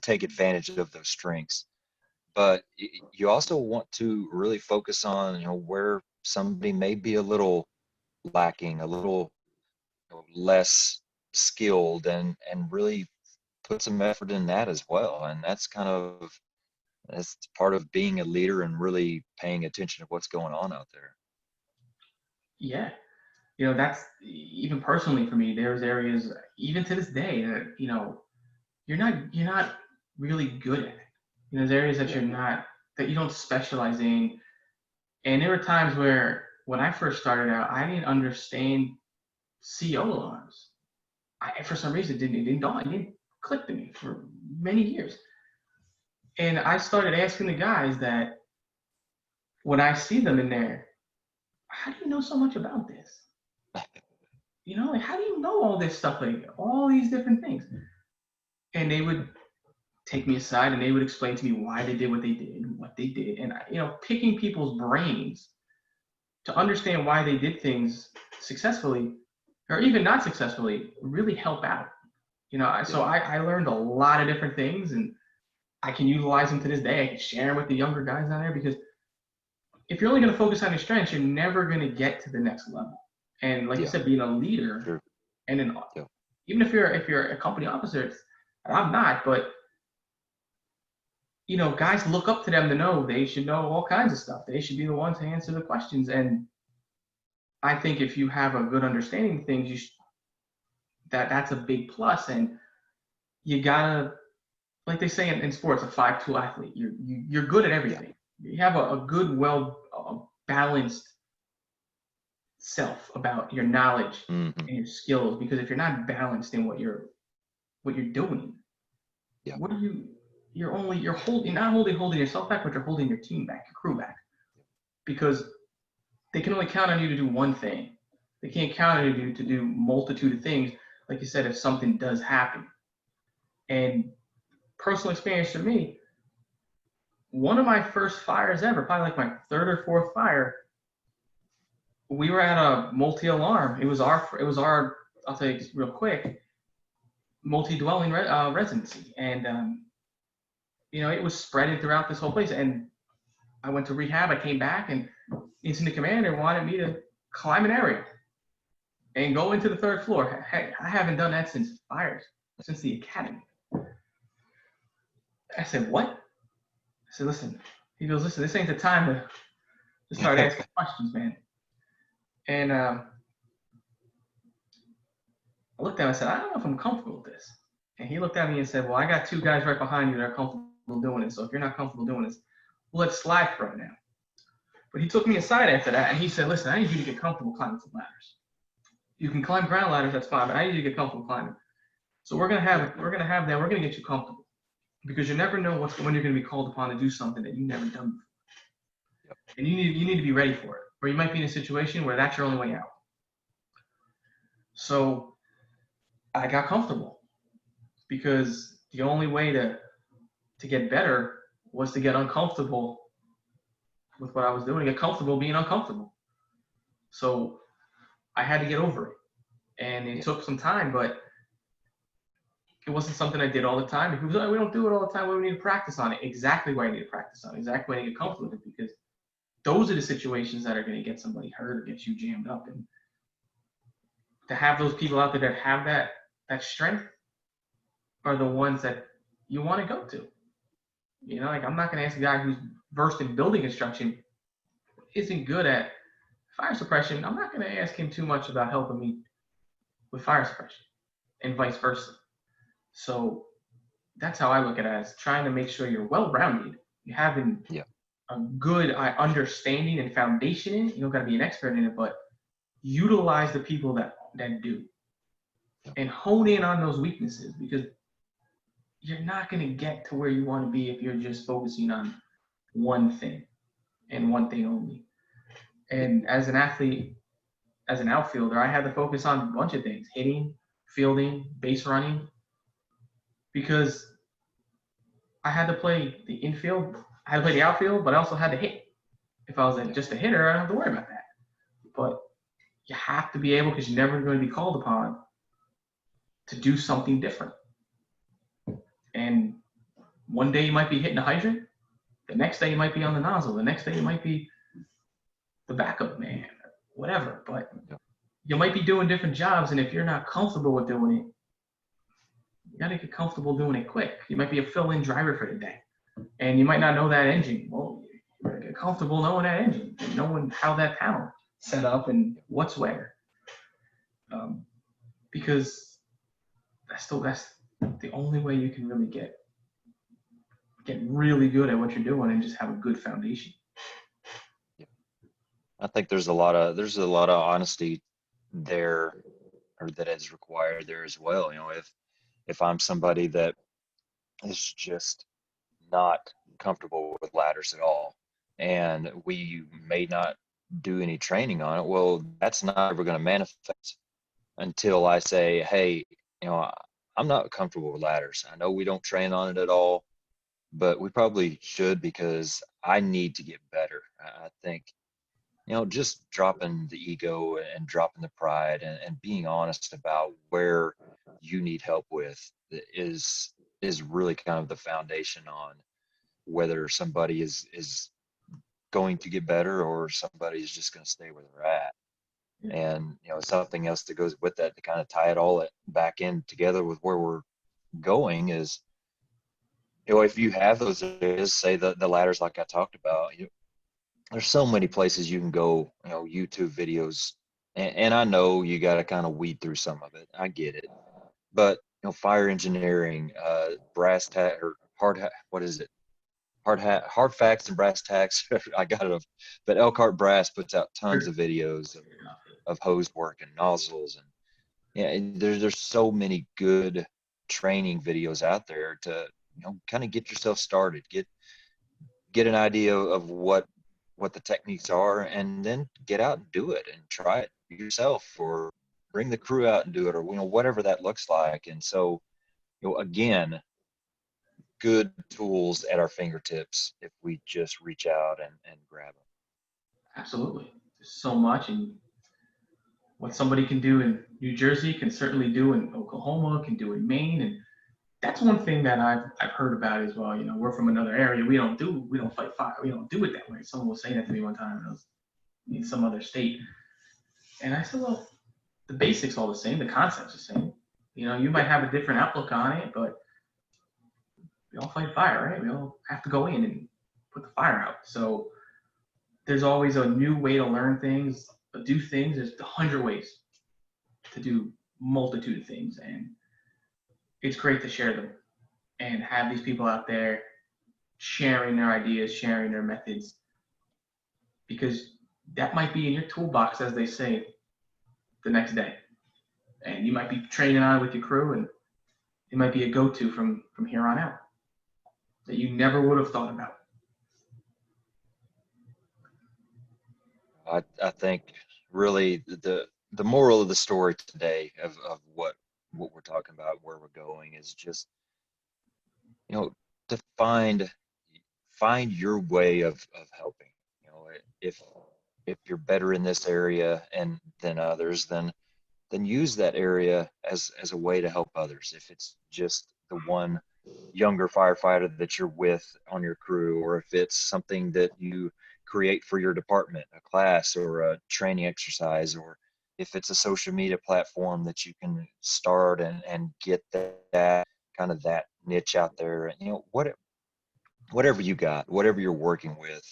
take advantage of those strengths. But you also want to really focus on, where somebody may be a little lacking, a little, less skilled, and really put some effort in that as well. And that's part of being a leader and really paying attention to what's going on out there. Yeah. That's even personally for me, there's areas even to this day that, you're not really good at. There's areas that that you don't specialize in. And there were times where when I first started out, I didn't understand CO alarms. For some reason, it didn't click to me for many years. And I started asking the guys that when I see them in there, how do you know so much about this? Like, how do you know all this stuff, like all these different things? And they would take me aside and they would explain to me why they did what they did. And, picking people's brains to understand why they did things successfully or even not successfully really help out. So I learned a lot of different things, and I can utilize them to this day. I can share them with the younger guys out there, because if you're only going to focus on your strengths, you're never going to get to the next level. And like you said, being a leader, Sure. and then even if you're a company officer, and I'm not, but guys look up to them to know they should know all kinds of stuff. They should be the ones to answer the questions. And I think if you have a good understanding of things, that's a big plus. And you gotta, like they say in sports, a 5'2" athlete. You're good at everything. You have a good, balanced self about your knowledge and your skills. Because if you're not balanced in what you're doing, what are you? You're not holding yourself back, but you're holding your team back, your crew back, because they can only count on you to do one thing. They can't count on you to do multitude of things. Like you said, if something does happen. And personal experience for me, one of my first fires ever, probably like my third or fourth fire, we were at a multi-alarm. It was our, I'll tell you just real quick, multi-dwelling residency. And, it was spreading throughout this whole place. And I went to rehab. I came back, and incident commander wanted me to climb an area and go into the third floor. Hey, I haven't done that since the academy. I said, what? I said, listen. He goes, listen, this ain't the time to start asking questions, man. And I looked at him. I said, I don't know if I'm comfortable with this. And he looked at me and said, well, I got two guys right behind you that are comfortable doing it. So if you're not comfortable doing this, let's slide for right now. But he took me aside after that, and he said, listen, I need you to get comfortable climbing some ladders. You can climb ground ladders, that's fine, but I need you to get comfortable climbing. So we're gonna get you comfortable, because you never know when you're gonna be called upon to do something that you've never done before. And you need to be ready for it. Or you might be in a situation where that's your only way out. So I got comfortable, because the only way to get better was to get uncomfortable with what I was doing, get comfortable being uncomfortable. So I had to get over it. And it took some time, but it wasn't something I did all the time. People say, we don't do it all the time. We need to practice on it. Exactly why I need to practice on it. Exactly why I need to get comfortable with it, because those are the situations that are going to get somebody hurt or get you jammed up. And to have those people out there that have that strength are the ones that you want to go to. Like, I'm not going to ask a guy who's versed in building construction, isn't good at fire suppression. I'm not going to ask him too much about helping me with fire suppression, and vice versa. So that's how I look at it, as trying to make sure you're well-rounded. You're having a good understanding and foundation in it. You don't got to be an expert in it, but utilize the people that do, and hone in on those weaknesses, because you're not going to get to where you want to be if you're just focusing on one thing and one thing only. And as an athlete, as an outfielder, I had to focus on a bunch of things: hitting, fielding, base running, because I had to play the infield, I had to play the outfield, but I also had to hit. If I was just a hitter, I don't have to worry about that. But you have to be able, because you're never going to be called upon to do something different. And one day you might be hitting a hydrant. The next day you might be on the nozzle. The next day you might be the backup man, whatever. But you might be doing different jobs, and if you're not comfortable with doing it, you got to get comfortable doing it quick. You might be a fill-in driver for the day, and you might not know that engine. Well, you got to get comfortable knowing that engine, and knowing how that panel set up and what's where. Because that's the only way you can really get really good at what you're doing and just have a good foundation. I think there's a lot of honesty there, or that is required there as well. You know, if I'm somebody that is just not comfortable with ladders at all, and we may not do any training on it, well, that's not ever going to manifest until I say, hey, you know, I'm not comfortable with ladders. I know we don't train on it at all, but we probably should, because I need to get better. I think, you know, just dropping the ego and dropping the pride, and being honest about where you need help with is really kind of the foundation on whether somebody is going to get better or somebody is just going to stay where they're at. And, you know, something else that goes with that to kind of tie it all back in together with where we're going is, you know, if you have those areas, say the ladders like I talked about, there's so many places you can go, you know, YouTube videos, and I know you got to kind of weed through some of it. I get it, but you know, fire engineering, brass tack or what is it? Hard facts and brass tacks. I got it. But Elkhart Brass puts out tons of videos of hose work and nozzles, and yeah, and there's so many good training videos out there to, you know, kind of get yourself started, get an idea of what the techniques are, and then get out and do it and try it yourself, or bring the crew out and do it, or, you know, whatever that looks like. And so, you know, again, good tools at our fingertips if we just reach out and grab them. Absolutely. There's so much, and what somebody can do in New Jersey can certainly do in Oklahoma, can do in Maine. And that's one thing that I've heard about as well. You know, we're from another area. We don't fight fire. We don't do it that way. Someone was saying that to me one time, and I was in some other state. And I said, well, the basics all the same. The concept's the same. You know, you might have a different outlook on it, but we all fight fire, right? We all have to go in and put the fire out. So there's always a new way to learn things, do things. There's 100 ways to do multitude of things, and it's great to share them and have these people out there sharing their ideas, sharing their methods, because that might be in your toolbox, as they say, the next day. And you might be training on it with your crew, and it might be a go-to from here on out that you never would have thought about. I think really the moral of the story today of what we're talking about, where we're going, is just, you know, to find your way of helping. You know, if you're better in this area and than others, then use that area as a way to help others. If it's just the one younger firefighter that you're with on your crew, or if it's something that you create for your department, a class or a training exercise, or if it's a social media platform that you can start and get that kind of that niche out there. You know, whatever you got, whatever you're working with,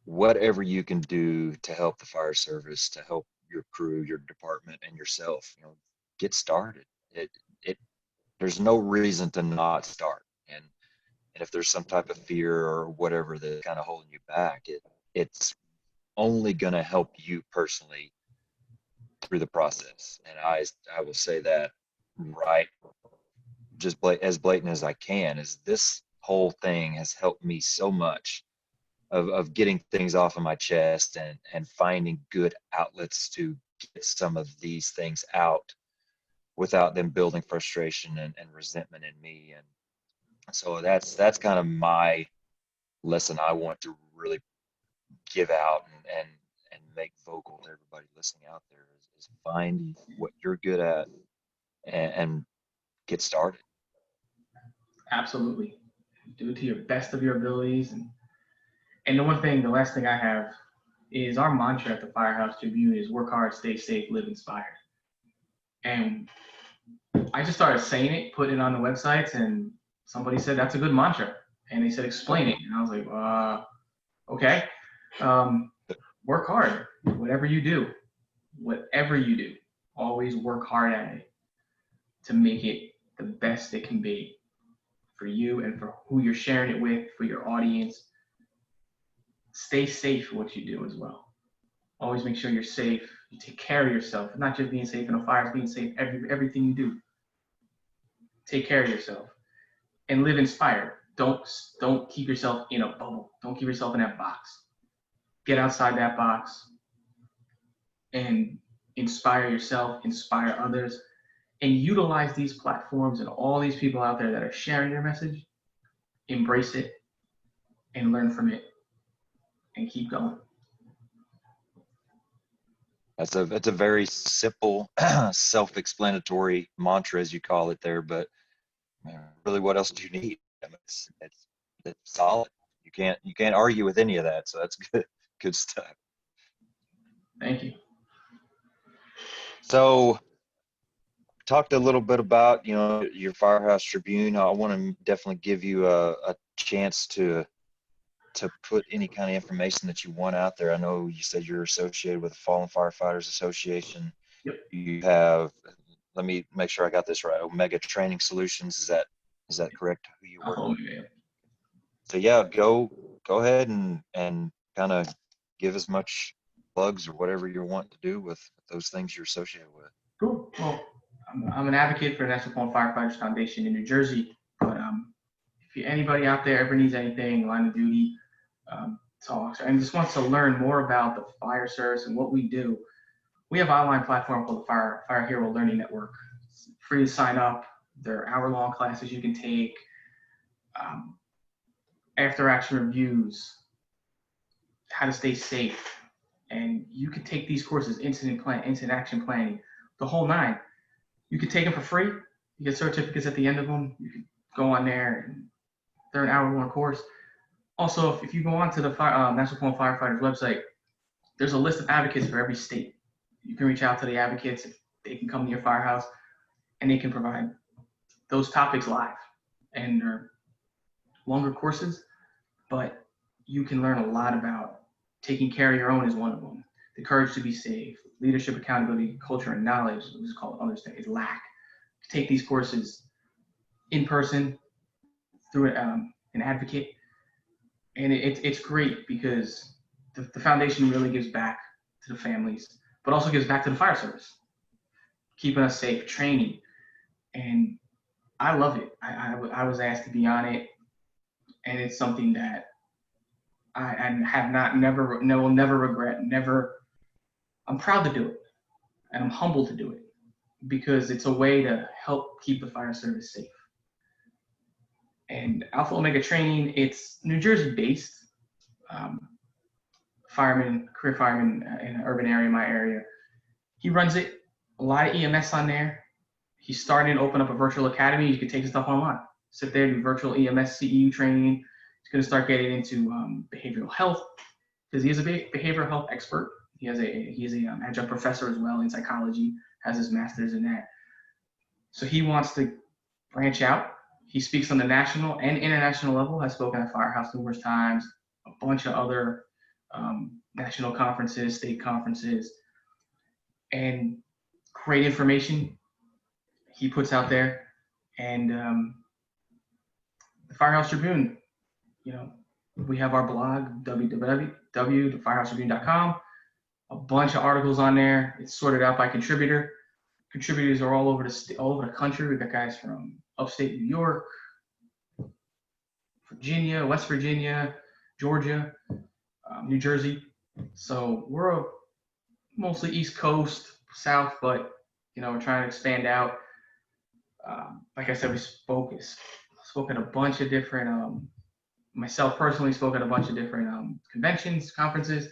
whatever you can do to help the fire service, to help your crew, your department, and yourself, you know, get started. It there's no reason to not start. And if there's some type of fear or whatever that's kind of holding you back, it's only going to help you personally through the process. And I will say that right, just as blatant as I can, is this whole thing has helped me so much of getting things off of my chest and finding good outlets to get some of these things out without them building frustration and resentment in me. And so that's kind of my lesson I want to really give out and make vocal to everybody listening out there is find what you're good at and get started. Absolutely. Do it to your best of your abilities. And the last thing I have is our mantra at the Firehouse Tribune is work hard, stay safe, live inspired. And I just started saying it, putting it on the websites, and somebody said that's a good mantra. And they said explain it, and I was like, okay. Um, Work hard, whatever you do, always work hard at it to make it the best it can be for you and for who you're sharing it with, for your audience. Stay safe in what you do as well. Always make sure you're safe. You take care of yourself. Not just being safe in a fire, it's being safe everything you do. Take care of yourself and live inspired. Don't keep yourself in a bubble. Don't keep yourself in that box. Get outside that box and inspire yourself, inspire others, and utilize these platforms and all these people out there that are sharing your message. Embrace it and learn from it and keep going. That's a very simple, self-explanatory mantra, as you call it there. But really, what else do you need? I mean, it's solid. You can't argue with any of that. So that's good stuff. Thank you. So talked a little bit about your Firehouse Tribune. I want to definitely give you a chance to put any kind of information that you want out there. I know you said you're associated with the Fallen Firefighters Association. Yep. You have, let me make sure I got this right, Omega Training Solutions. Is that correct? Who you work with? So yeah, go ahead and kind of give as much plugs or whatever you're wanting to do with those things you're associated with. Cool. Well, I'm an advocate for the National Fallen Firefighters Foundation in New Jersey. But if anybody out there ever needs anything, line of duty, talks, and just wants to learn more about the fire service and what we do, we have an online platform called the Fire Hero Learning Network. It's free to sign up. There are hour-long classes you can take, after-action reviews, how to stay safe, and you can take these courses, incident action planning, the whole nine. You can take them for free. You get certificates at the end of them. You can go on there, and they're an hour-long course. Also, if you go on to the National Fallen Firefighters website, there's a list of advocates for every state. You can reach out to the advocates. They can come to your firehouse, and they can provide those topics live. And they're longer courses, but you can learn a lot about taking care of your own is one of them. The courage to be safe, leadership, accountability, culture, and knowledge, which is called understand, is lack. Take these courses in person through an advocate, and it's great because the foundation really gives back to the families, but also gives back to the fire service, keeping us safe, training, and I love it. I was asked to be on it, and it's something that I have will never regret. I'm proud to do it, and I'm humbled to do it because it's a way to help keep the fire service safe. And Alpha Omega Training, it's New Jersey based. Career fireman in an urban area, my area. He runs it. A lot of EMS on there. He's starting to open up a virtual academy. You can take his stuff online. Sit there, do virtual EMS CEU training. He's going to start getting into behavioral health because he is a behavioral health expert. He's a adjunct professor as well in psychology, has his master's in that. So he wants to branch out. He speaks on the national and international level, has spoken at Firehouse numerous times, a bunch of other national conferences, state conferences, and great information he puts out there. And the Firehouse Tribune, we have our blog, www.firehousetribune.com, a bunch of articles on there. It's sorted out by contributor. Contributors are all over the country. We've got guys from upstate New York, Virginia, West Virginia, Georgia, New Jersey. So we're mostly East Coast, South, but we're trying to expand out. Like I said, we spoke at a bunch of different myself personally spoke at a bunch of different conventions, conferences,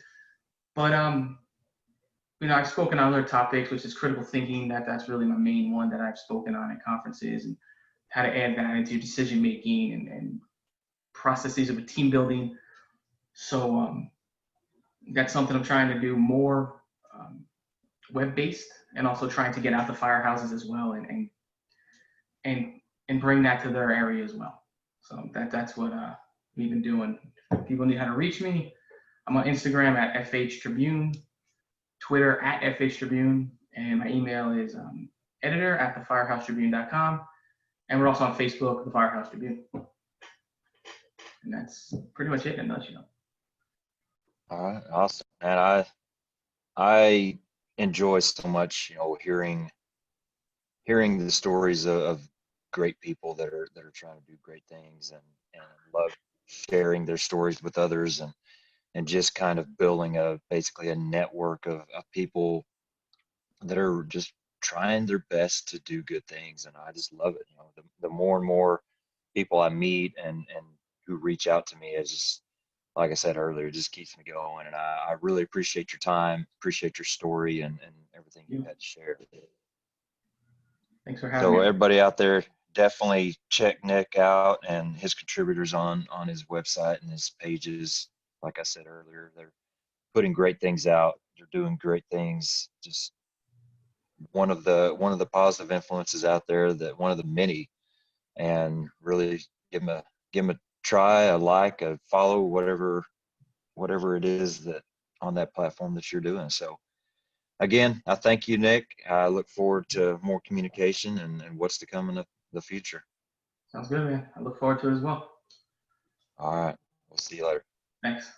but I've spoken on other topics, which is critical thinking. That's really my main one that I've spoken on at conferences, and how to add that into decision making and processes of a team building. So that's something I'm trying to do more web-based, and also trying to get out the firehouses as well, and bring that to their area as well. So that's what we've been doing. If people need how to reach me, I'm on Instagram at FH Tribune, Twitter at FH Tribune, and my email is editor@thefirehousetribune.com. And we're also on Facebook, The Firehouse Tribune. And that's pretty much it in a nutshell. All right, awesome. And I enjoy so much, hearing the stories of great people that are trying to do great things, and love sharing their stories with others, and just kind of building basically a network of people that are just trying their best to do good things. And I just love it. The more and more people I meet and who reach out to me, it's just, like I said earlier, it just keeps me going. And I really appreciate your time, appreciate your story, and everything you had to share. Thanks for having So me. everybody out there, definitely check Nick out and his contributors on his website and his pages. Like I said earlier, they're putting great things out. They're doing great things. Just one of the positive influences out there, that one of the many, and really give them a try, a like, a follow, whatever it is that on that platform that you're doing. So again, I thank you, Nick. I look forward to more communication and what's to come in the future. Sounds good, man. I look forward to it as well. All right. We'll see you later. Thanks.